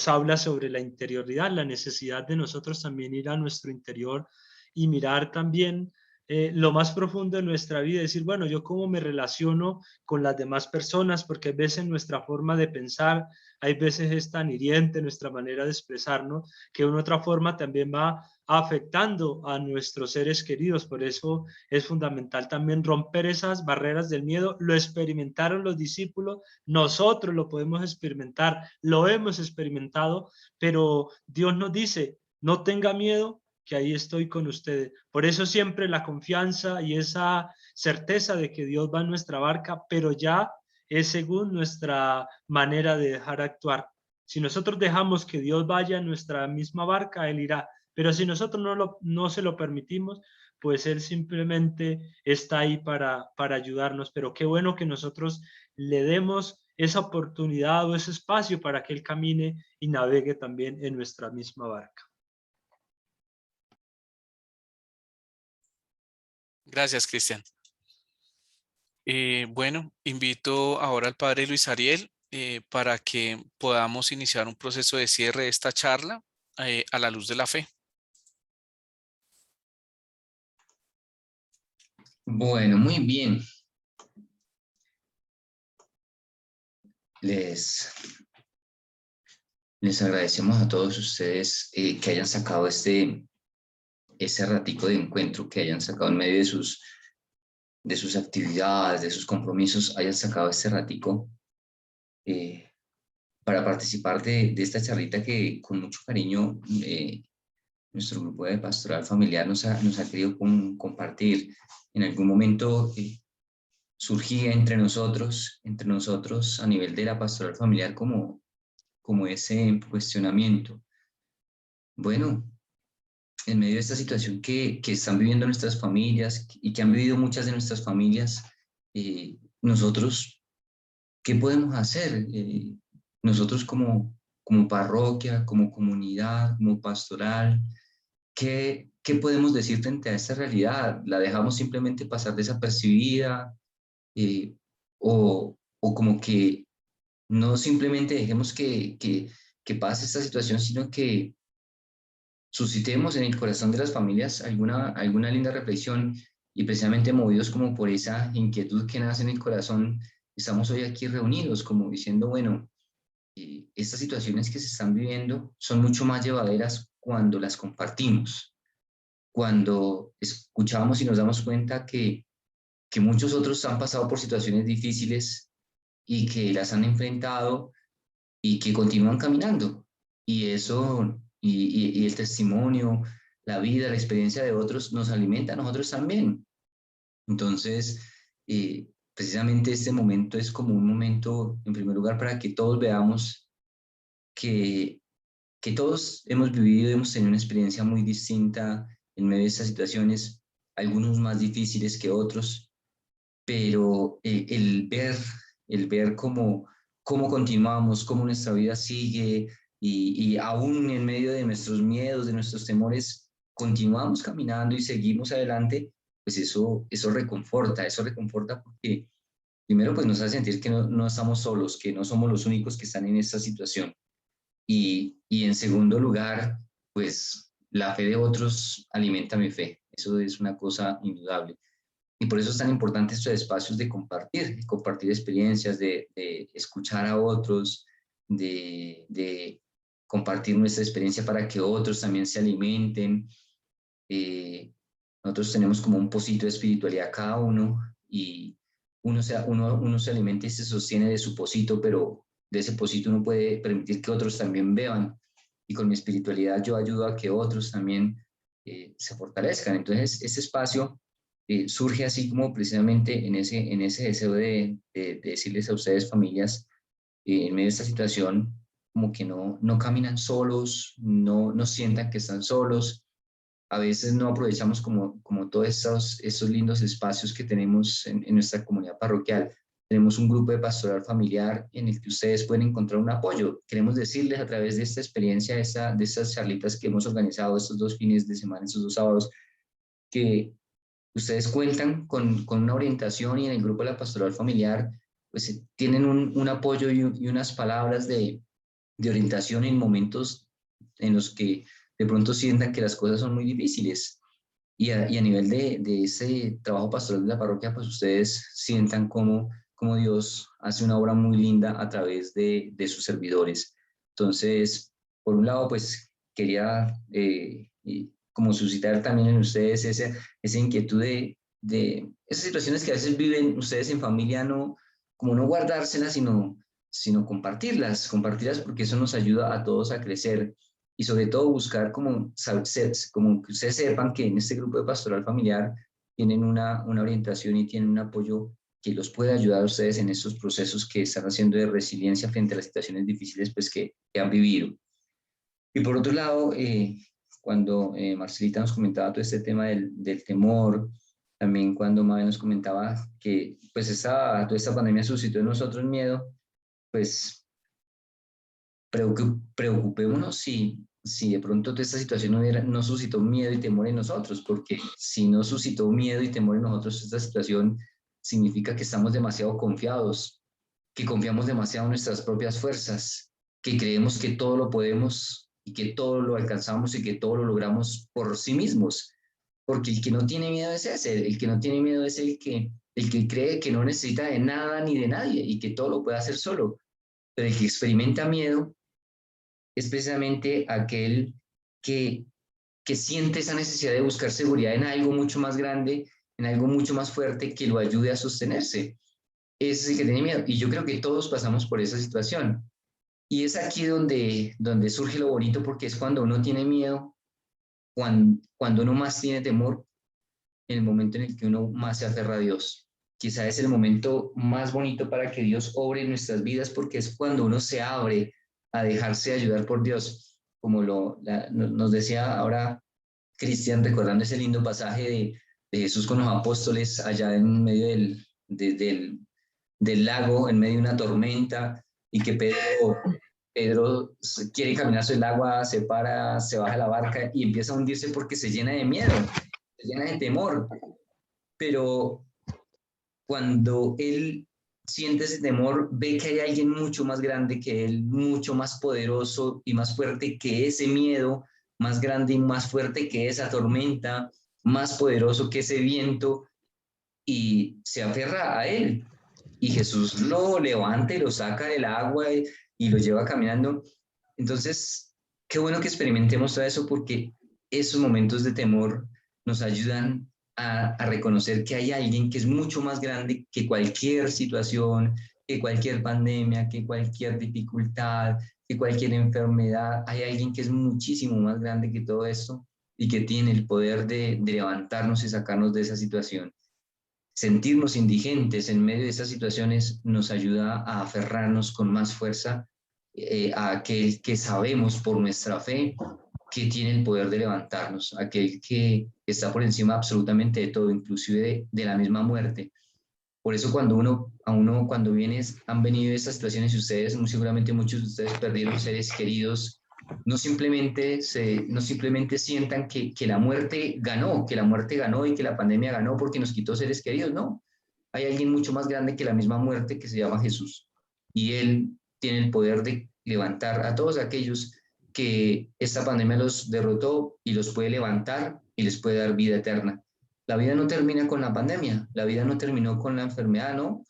A: habla sobre la interioridad, la necesidad de nosotros también ir a nuestro interior y mirar también lo más profundo de nuestra vida, decir, bueno, yo cómo me relaciono con las demás personas, porque a veces nuestra forma de pensar, hay veces es tan hiriente nuestra manera de expresarnos, que de una otra forma también va afectando a nuestros seres queridos. Por eso es fundamental también romper esas barreras del miedo. Lo experimentaron los discípulos, nosotros lo podemos experimentar, lo hemos experimentado, pero Dios nos dice, no tenga miedo, que ahí estoy con ustedes. Por eso siempre la confianza y esa certeza de que Dios va en nuestra barca, pero ya es según nuestra manera de dejar actuar. Si nosotros dejamos que Dios vaya en nuestra misma barca, Él irá. Pero si nosotros no se lo permitimos, pues Él simplemente está ahí para ayudarnos. Pero qué bueno que nosotros le demos esa oportunidad o ese espacio para que Él camine y navegue también en nuestra misma barca.
B: Gracias, Cristian. Bueno, invito ahora al padre Luis Ariel para que podamos iniciar un proceso de cierre de esta charla a la luz de la fe.
R: Bueno, muy bien. Les agradecemos a todos ustedes que hayan sacado ese ratico de encuentro, que hayan sacado en medio de sus actividades, de sus compromisos, hayan sacado este ratico para participar de esta charlita que con mucho cariño nuestro grupo de pastoral familiar nos ha querido compartir. En algún momento surgía entre nosotros a nivel de la pastoral familiar como ese cuestionamiento. Bueno, en medio de esta situación que están viviendo nuestras familias y que han vivido muchas de nuestras familias, nosotros, ¿qué podemos hacer? Nosotros como parroquia, como comunidad, como pastoral, ¿qué podemos decir frente a esta realidad? ¿La dejamos simplemente pasar desapercibida? O como que no simplemente dejemos que pase esta situación, sino que suscitemos en el corazón de las familias alguna linda reflexión, y precisamente movidos como por esa inquietud que nace en el corazón, estamos hoy aquí reunidos como diciendo, bueno, estas situaciones que se están viviendo son mucho más llevaderas cuando las compartimos, cuando escuchamos y nos damos cuenta que muchos otros han pasado por situaciones difíciles y que las han enfrentado y que continúan caminando. Y eso, y el testimonio, la vida, la experiencia de otros nos alimenta a nosotros también. Entonces, precisamente este momento es como un momento, en primer lugar, para que todos veamos que todos hemos vivido, hemos tenido una experiencia muy distinta en medio de estas situaciones, algunos más difíciles que otros, pero el ver cómo continuamos, cómo nuestra vida sigue, y aún en medio de nuestros miedos, de nuestros temores, continuamos caminando y seguimos adelante, pues eso reconforta porque primero pues nos hace sentir que no estamos solos, que no somos los únicos que están en esta situación. Y en segundo lugar, pues la fe de otros alimenta mi fe. Eso es una cosa indudable. Y por eso es tan importante estos espacios de compartir experiencias, de escuchar a otros, de compartir nuestra experiencia para que otros también se alimenten. Nosotros tenemos como un pocito de espiritualidad cada uno, y uno se alimenta y se sostiene de su pocito, pero de ese pocito uno puede permitir que otros también beban, y con mi espiritualidad yo ayudo a que otros también se fortalezcan. Entonces ese espacio surge así como precisamente en ese deseo de decirles a ustedes, familias, en medio de esta situación, como que no caminan solos, no sientan que están solos. A veces no aprovechamos como todos estos lindos espacios que tenemos en nuestra comunidad parroquial. Tenemos un grupo de pastoral familiar en el que ustedes pueden encontrar un apoyo. Queremos decirles a través de esta experiencia, de estas charlitas que hemos organizado estos 2 fines de semana, estos 2 sábados, que ustedes cuentan con una orientación, y en el grupo de la pastoral familiar pues tienen un apoyo y unas palabras de orientación en momentos en los que de pronto sientan que las cosas son muy difíciles. Y a nivel de ese trabajo pastoral de la parroquia, pues ustedes sientan cómo Dios hace una obra muy linda a través de sus servidores. Entonces, por un lado, pues quería como suscitar también en ustedes esa inquietud de esas situaciones que a veces viven ustedes en familia, no guardárselas, sino compartirlas porque eso nos ayuda a todos a crecer, y sobre todo buscar como que ustedes sepan que en este grupo de pastoral familiar tienen una orientación y tienen un apoyo que los puede ayudar a ustedes en estos procesos que están haciendo de resiliencia frente a las situaciones difíciles pues que han vivido. Y por otro lado, cuando Marcelita nos comentaba todo este tema del temor, también cuando Mabe nos comentaba que pues toda esta pandemia suscitó en nosotros miedo, pues preocupémonos si de pronto toda esta situación no suscitó miedo y temor en nosotros, porque si no suscitó miedo y temor en nosotros, esta situación significa que estamos demasiado confiados, que confiamos demasiado en nuestras propias fuerzas, que creemos que todo lo podemos y que todo lo alcanzamos y que todo lo logramos por sí mismos, porque el que no tiene miedo es ese, el que no tiene miedo es el que cree que no necesita de nada ni de nadie y que todo lo puede hacer solo. Pero el que experimenta miedo es precisamente aquel que siente esa necesidad de buscar seguridad en algo mucho más grande, en algo mucho más fuerte que lo ayude a sostenerse. Ese es el que tiene miedo. Y yo creo que todos pasamos por esa situación. Y es aquí donde surge lo bonito, porque es cuando uno tiene miedo, cuando uno más tiene temor, en el momento en el que uno más se aferra a Dios. Quizá es el momento más bonito para que Dios obre en nuestras vidas, porque es cuando uno se abre a dejarse ayudar por Dios, como nos decía ahora Cristian, recordando ese lindo pasaje de Jesús con los apóstoles allá en medio del lago, en medio de una tormenta, y que Pedro quiere caminar sobre el agua, se para, se baja de la barca y empieza a hundirse porque se llena de miedo, se llena de temor. Pero cuando él siente ese temor, ve que hay alguien mucho más grande que él, mucho más poderoso y más fuerte que ese miedo, más grande y más fuerte que esa tormenta, más poderoso que ese viento, y se aferra a él. Y Jesús lo levanta y lo saca del agua y lo lleva caminando. Entonces, qué bueno que experimentemos todo eso, porque esos momentos de temor nos ayudan a reconocer que hay alguien que es mucho más grande que cualquier situación, que cualquier pandemia, que cualquier dificultad, que cualquier enfermedad. Hay alguien que es muchísimo más grande que todo esto y que tiene el poder de levantarnos y sacarnos de esa situación. Sentirnos indigentes en medio de esas situaciones nos ayuda a aferrarnos con más fuerza a aquel que sabemos por nuestra fe que tiene el poder de levantarnos, aquel que está por encima absolutamente de todo, inclusive de la misma muerte. Por eso cuando han venido estas situaciones, y ustedes, muy seguramente muchos de ustedes perdieron seres queridos, no simplemente sientan que la muerte ganó y que la pandemia ganó porque nos quitó seres queridos. No, hay alguien mucho más grande que la misma muerte, que se llama Jesús, y Él tiene el poder de levantar a todos aquellos que esta pandemia los derrotó, y los puede levantar y les puede dar vida eterna. La vida no termina con la pandemia, la vida no terminó con la enfermedad, ¿no?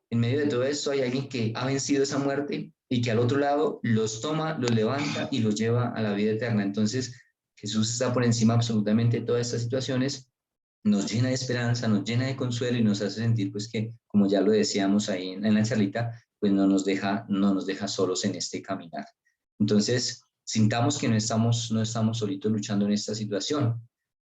R: En medio de todo esto hay alguien que ha vencido esa muerte y que al otro lado los toma, los levanta y los lleva a la vida eterna. Entonces, Jesús está por encima absolutamente de todas estas situaciones, nos llena de esperanza, nos llena de consuelo y nos hace sentir, pues, que, como ya lo decíamos ahí en la charlita, pues no nos deja solos en este caminar. Entonces, sintamos que no estamos solitos luchando en esta situación.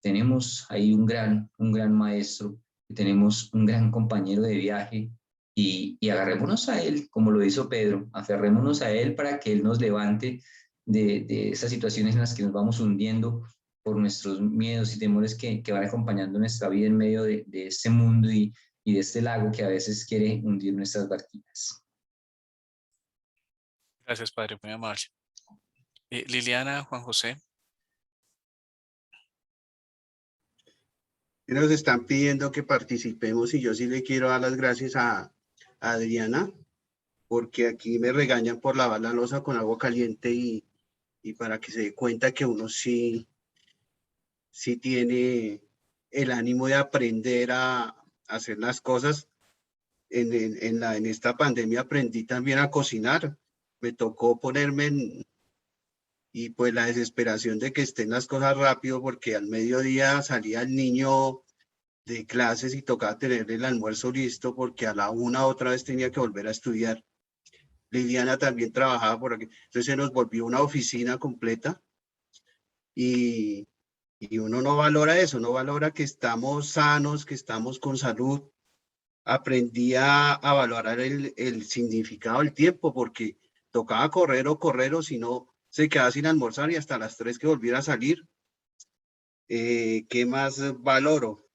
R: Tenemos ahí un gran maestro, tenemos un gran compañero de viaje, y agarrémonos a él, como lo hizo Pedro, aferrémonos a él para que él nos levante de esas situaciones en las que nos vamos hundiendo por nuestros miedos y temores que van acompañando nuestra vida en medio de este mundo y de este lago que a veces quiere hundir nuestras barquitas.
B: Gracias, Padre, muy amable. Liliana, Juan José.
S: Nos están pidiendo que participemos y yo sí le quiero dar las gracias a Adriana, porque aquí me regañan por lavar la loza con agua caliente y para que se dé cuenta que uno sí tiene el ánimo de aprender a hacer las cosas. En esta pandemia aprendí también a cocinar. Me tocó ponerme y pues la desesperación de que estén las cosas rápido, porque al mediodía salía el niño de clases y tocaba tener el almuerzo listo, porque a la 1 otra vez tenía que volver a estudiar. Liliana también trabajaba por aquí, entonces se nos volvió una oficina completa y uno no valora eso, no valora que estamos sanos, que estamos con salud. Aprendí a valorar el significado del tiempo, porque tocaba correr o si no se quedaba sin almorzar y hasta las 3 que volviera a salir. ¿Qué más valoro?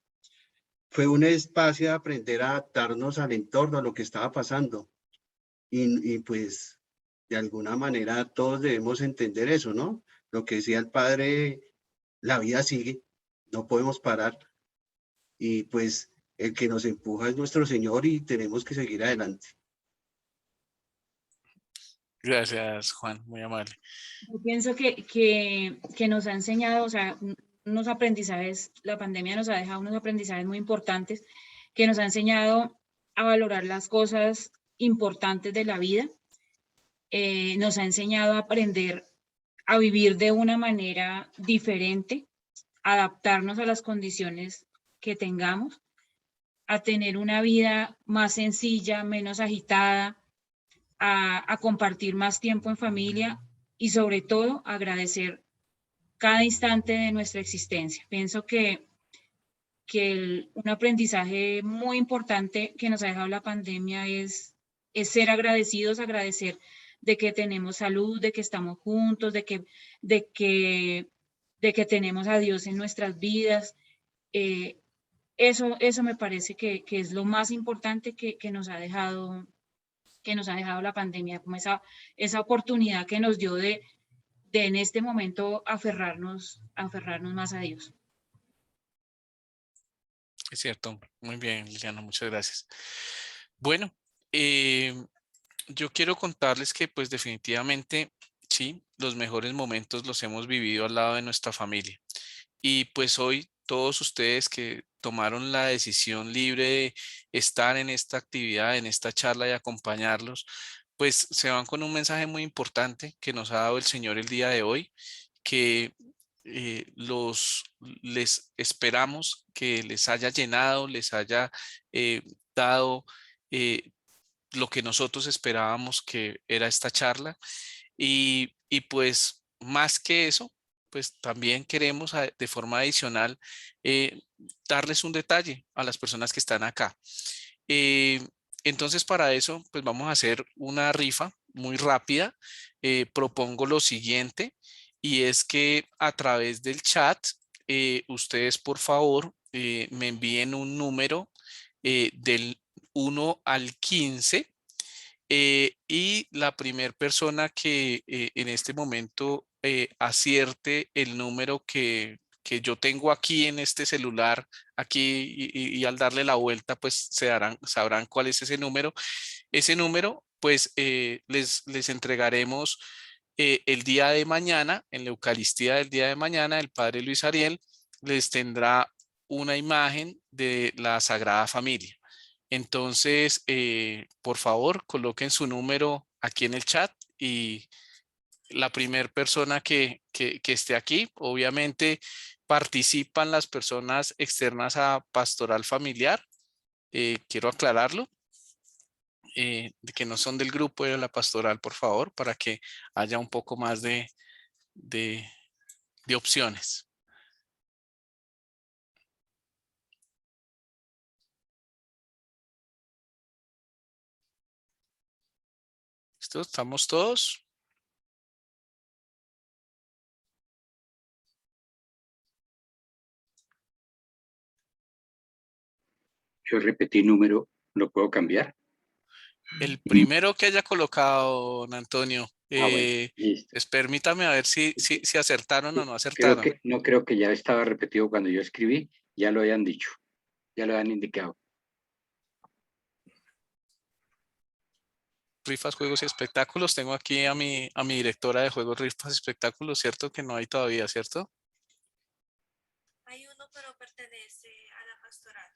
S: Fue un espacio de aprender a adaptarnos al entorno, a lo que estaba pasando. Y pues, de alguna manera, todos debemos entender eso, ¿no? Lo que decía el padre, la vida sigue, no podemos parar. Y pues, el que nos empuja es nuestro Señor y tenemos que seguir adelante.
B: Gracias, Juan, muy amable.
T: Yo pienso que nos ha enseñado, o sea, unos aprendizajes, la pandemia nos ha dejado unos aprendizajes muy importantes que nos ha enseñado a valorar las cosas importantes de la vida, nos ha enseñado a aprender a vivir de una manera diferente, adaptarnos a las condiciones que tengamos, a tener una vida más sencilla, menos agitada, a compartir más tiempo en familia y sobre todo agradecer cada instante de nuestra existencia. Pienso que un aprendizaje muy importante que nos ha dejado la pandemia es ser agradecidos, agradecer de que tenemos salud, de que estamos juntos, de que tenemos a Dios en nuestras vidas. Eso me parece que es lo más importante que nos ha dejado la pandemia, como esa oportunidad que nos dio de en este momento aferrarnos más a Dios.
B: Es cierto, muy bien, Liliana, muchas gracias. Bueno, yo quiero contarles que pues definitivamente, sí, los mejores momentos los hemos vivido al lado de nuestra familia. Y pues hoy todos ustedes que tomaron la decisión libre de estar en esta actividad, en esta charla y acompañarlos, pues se van con un mensaje muy importante que nos ha dado el Señor el día de hoy, que les esperamos que les haya llenado, les haya dado lo que nosotros esperábamos que era esta charla. Y pues más que eso, pues también queremos de forma adicional darles un detalle a las personas que están acá. Entonces para eso pues vamos a hacer una rifa muy rápida. Propongo lo siguiente, y es que a través del chat ustedes por favor me envíen un número del 1 al 15 y la primera persona que en este momento acierte el número que yo tengo aquí en este celular, aquí y al darle la vuelta pues sabrán cuál es ese número. Ese número pues les entregaremos el día de mañana, en la Eucaristía del día de mañana, el Padre Luis Ariel les tendrá una imagen de la Sagrada Familia. Entonces, por favor, coloquen su número aquí en el chat y la primera persona que esté aquí, obviamente participan las personas externas a Pastoral Familiar. Quiero aclararlo, de que no son del grupo de la pastoral, por favor, para que haya un poco más de opciones. ¿Listo? ¿Estamos todos?
O: Yo repetí número, ¿lo puedo cambiar?
B: El primero que haya colocado, don Antonio,
O: Bueno,
B: pues permítame a ver si acertaron o no acertaron.
O: No creo que ya estaba repetido cuando yo escribí, ya lo hayan dicho, ya lo han indicado.
B: Rifas, juegos y espectáculos. Tengo aquí a mi directora de juegos, rifas y espectáculos, ¿cierto? Que no hay todavía, ¿cierto?
U: Hay uno, pero pertenece a la pastoral.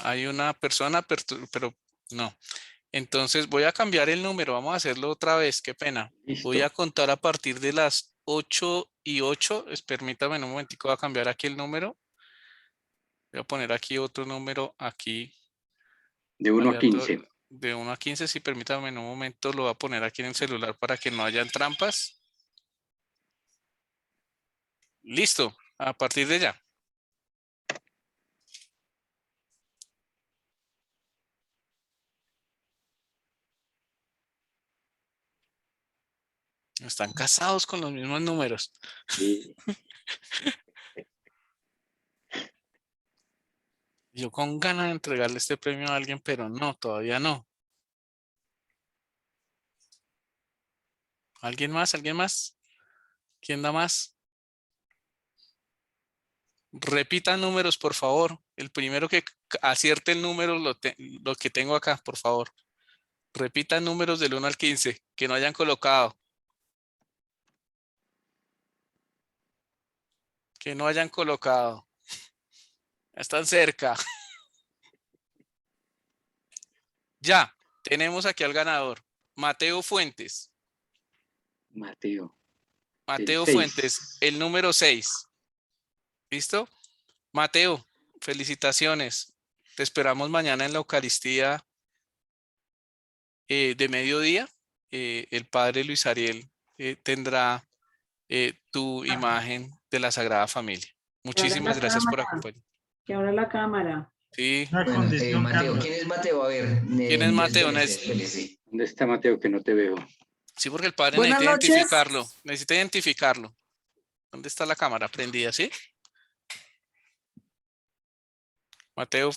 B: Hay una persona, pero no. Entonces voy a cambiar el número. Vamos a hacerlo otra vez. Qué pena.
O: Listo.
B: Voy a contar a partir de las 8:08. Permítame un momentico, voy a cambiar aquí el número. Voy a poner aquí otro número aquí.
O: De 1 a 15.
B: De 1 a 15, sí, permítame en un momento, lo voy a poner aquí en el celular para que no hayan trampas. Listo, a partir de ya. Están casados con los mismos números.
O: Sí.
B: Yo con ganas de entregarle este premio a alguien, pero no, todavía no. ¿Alguien más? ¿Alguien más? ¿Quién da más? Repitan números, por favor. El primero que acierte el número, lo que tengo acá, por favor. Repitan números del 1 al 15, que no hayan colocado. Ok, que no hayan colocado. Están cerca. Ya, tenemos aquí al ganador. Mateo Fuentes.
O: Mateo.
B: Mateo
O: El 6.
B: Fuentes, el número 6. ¿Listo? Mateo, felicitaciones. Te esperamos mañana en la Eucaristía de mediodía. El padre Luis Ariel tendrá tu imagen de la Sagrada Familia. Muchísimas gracias por acompañar.
D: Que ahora la cámara.
B: Sí.
R: Bueno, Mateo, ¿quién es Mateo? A ver.
B: ¿Quién es Mateo?
R: Espérese.
O: ¿Dónde está Mateo que no te veo?
B: Sí, porque el padre
N: Buenas
B: necesita
N: noches.
B: identificarlo. Necesita identificarlo. ¿Dónde está la cámara prendida? ¿Sí? Mateo.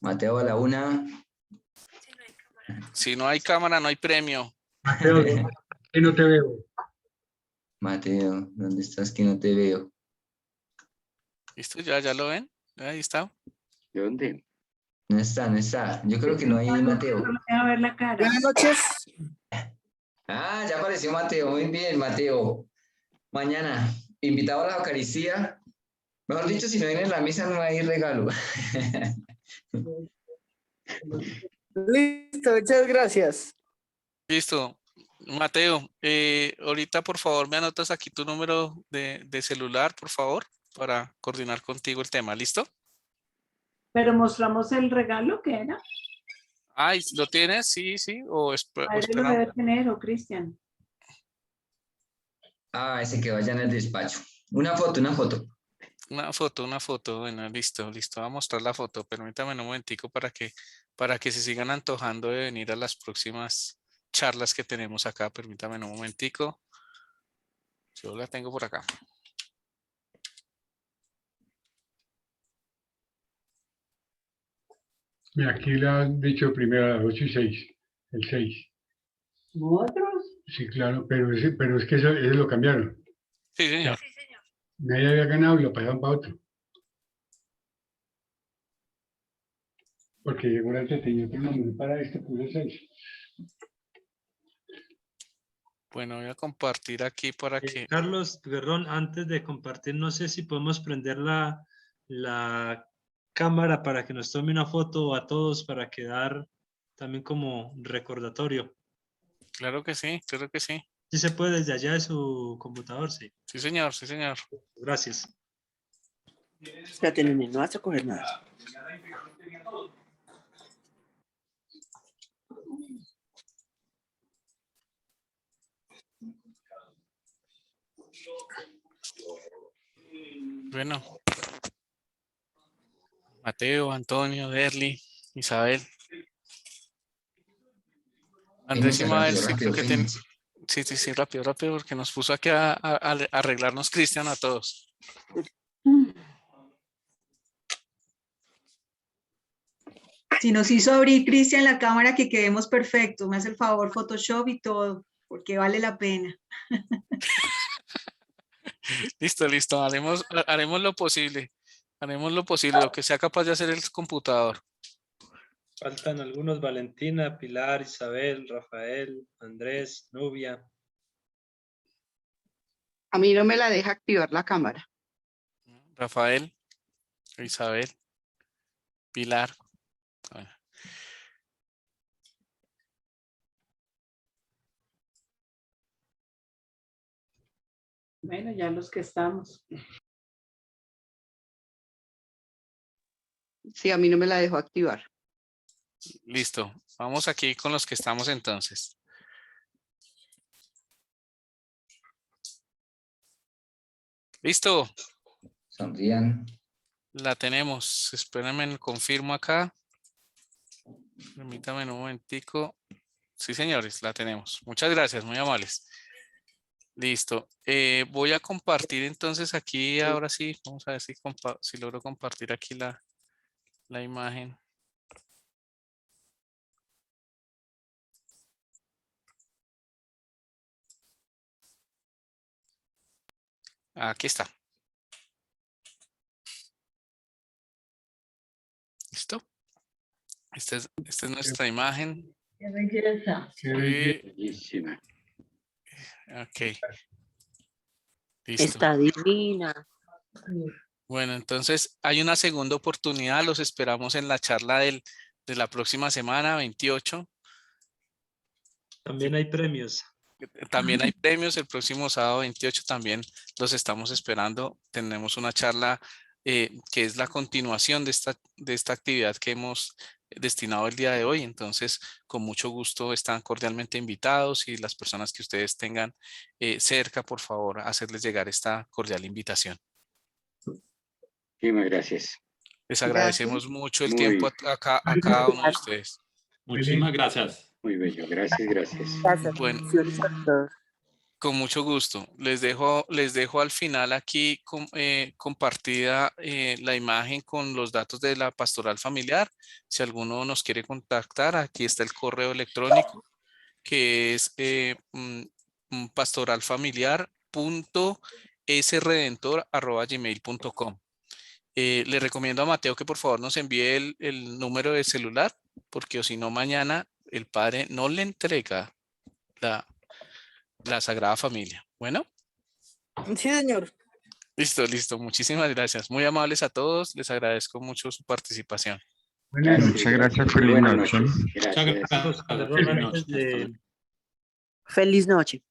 R: Mateo a la 1.
B: Si no hay cámara, no hay premio.
E: Mateo, que no te veo.
R: Mateo, ¿dónde estás que no te veo?
B: ¿Listo? ¿Ya lo ven? Ahí está.
O: ¿De dónde?
R: No está. Yo creo que no hay Mateo.
D: A ver la cara.
N: Buenas noches.
R: Ah, ya apareció Mateo. Muy bien, Mateo. Mañana, invitado a la Eucaristía. Mejor dicho, si no viene a la misa no hay regalo.
N: Listo, muchas gracias.
B: Listo. Mateo, ahorita por favor me anotas aquí tu número de celular, por favor, para coordinar contigo el tema. ¿Listo?
D: Pero mostramos el regalo que era.
B: Ay, ¿lo tienes? Sí. O
D: Ahí lo debe tener, o Cristian.
R: Ah, ese que vaya en el despacho. Una foto.
B: Una foto. Bueno, listo. Voy a mostrar la foto. Permítame un momentico para que se sigan antojando de venir a las próximas charlas que tenemos acá. Permítame un momentico. Yo la tengo por acá.
E: Mira, aquí le han dicho primero a las 8:06, el 6.
D: ¿Otros?
E: Sí, claro, pero es que eso lo cambiaron.
B: Sí, señor.
E: Nadie había ganado y lo pasaron para otro. Porque seguramente tenía otro número para este, pues el 6.
B: Bueno, voy a compartir aquí para que...
A: Carlos, perdón, antes de compartir, no sé si podemos prender la cámara para que nos tome una foto a todos para quedar también como recordatorio.
B: Claro que sí.
A: ¿Sí se puede desde allá de su computador? Sí.
B: Sí, señor.
A: Gracias.
N: Espérate, nene, no vas a coger nada.
B: Bueno. Mateo, Antonio, Derly, Isabel. Andrés y Mabel, sí, creo que tienen... Sí, rápido, porque nos puso aquí a arreglarnos Cristian a todos.
P: Si nos hizo abrir Cristian la cámara, que quedemos perfectos. Me hace el favor, Photoshop y todo, porque vale la pena.
B: Listo. Haremos lo posible. Lo que sea capaz de hacer el computador.
A: Faltan algunos: Valentina, Pilar, Isabel, Rafael, Andrés, Nubia.
M: A mí no me la deja activar la cámara.
B: Rafael, Isabel, Pilar.
D: Bueno, ya los que estamos.
M: Sí, a mí no me la dejó activar.
B: Listo. Vamos aquí con los que estamos entonces. Listo.
R: Sonrían.
B: La tenemos. Espérenme, confirmo acá. Permítame un momentico. Sí, señores, la tenemos. Muchas gracias, muy amables. Listo. Voy a compartir entonces aquí, ahora sí. Vamos a ver si logro compartir aquí la imagen. Aquí está. ¿Listo? Esta es nuestra imagen.
N: Qué belleza.
O: Bellísima.
B: Ok. Listo.
N: Está divina.
B: Bueno, entonces hay una segunda oportunidad. Los esperamos en la charla de la próxima semana, 28.
A: También hay premios.
B: También hay premios el próximo sábado 28, también los estamos esperando. Tenemos una charla que es la continuación de esta actividad que hemos destinado el día de hoy. Entonces, con mucho gusto están cordialmente invitados y las personas que ustedes tengan cerca, por favor, hacerles llegar esta cordial invitación.
O: Muchísimas gracias.
B: Les agradecemos mucho el tiempo a cada uno de ustedes.
F: Muchísimas gracias.
O: Muy bello, gracias, gracias.
B: Bueno, con mucho gusto. Les dejo al final aquí compartida la imagen con los datos de la pastoral familiar. Si alguno nos quiere contactar, aquí está el correo electrónico que es pastoralfamiliar.sredentor@gmail.com. Le recomiendo a Mateo que por favor nos envíe el número de celular, porque o si no mañana el padre no le entrega la Sagrada Familia. Bueno.
V: Sí, señor.
B: Listo. Muchísimas gracias. Muy amables a todos. Les agradezco mucho su participación.
I: Muchas gracias. Feliz noche.
N: Feliz noche.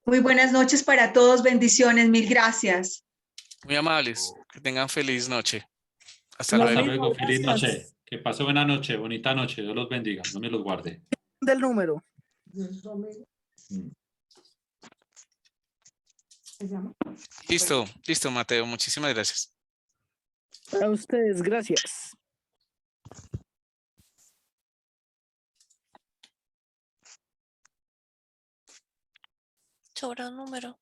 P: Muy buenas noches para todos. Bendiciones. Mil gracias.
B: Muy amables. Que tengan feliz noche. Hasta
F: Hasta
B: luego.
F: luego. Feliz noche. Que pase buena noche, bonita noche. Dios los bendiga. No me los guarde.
V: Del número.
B: Listo, Mateo. Muchísimas gracias.
V: A ustedes, gracias.
U: Sobra un número.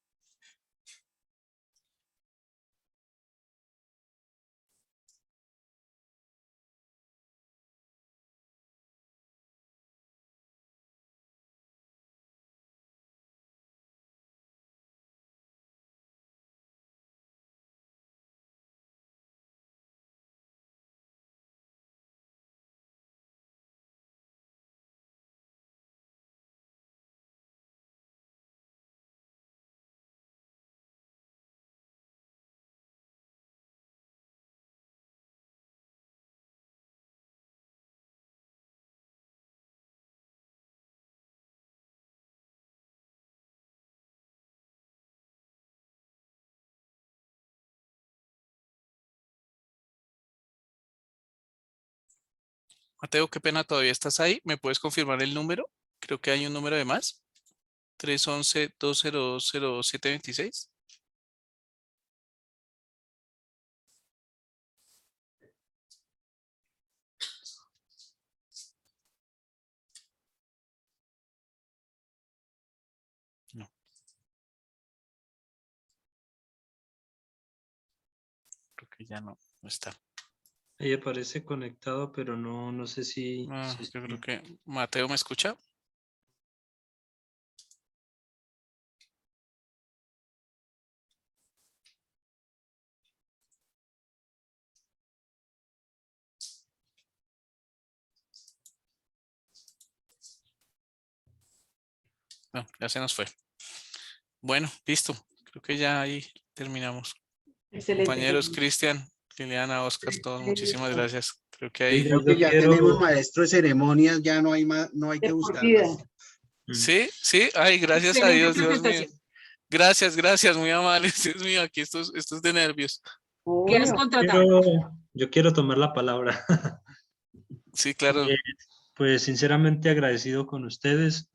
B: Mateo, qué pena, todavía estás ahí. ¿Me puedes confirmar el número? Creo que hay un número de más. 311-202-0726. No. Creo que ya no está.
A: Ahí aparece conectado, pero no sé si...
B: Yo creo que... Mateo, ¿me escucha? No, ya se nos fue. Bueno, listo. Creo que ya ahí terminamos.
D: Excelente.
B: Compañeros, Cristian, Liliana, Oscar, todos, muchísimas gracias. Creo que ahí...
S: Creo que ya tenemos maestro de ceremonias, ya no hay más, no hay que buscar más.
B: Sí, ay, gracias a Dios, Dios mío. Gracias, muy amables. Dios mío, aquí esto es de nervios.
T: ¿Quieres contratar?
A: Yo quiero tomar la palabra.
B: Sí, claro.
A: Pues sinceramente agradecido con ustedes.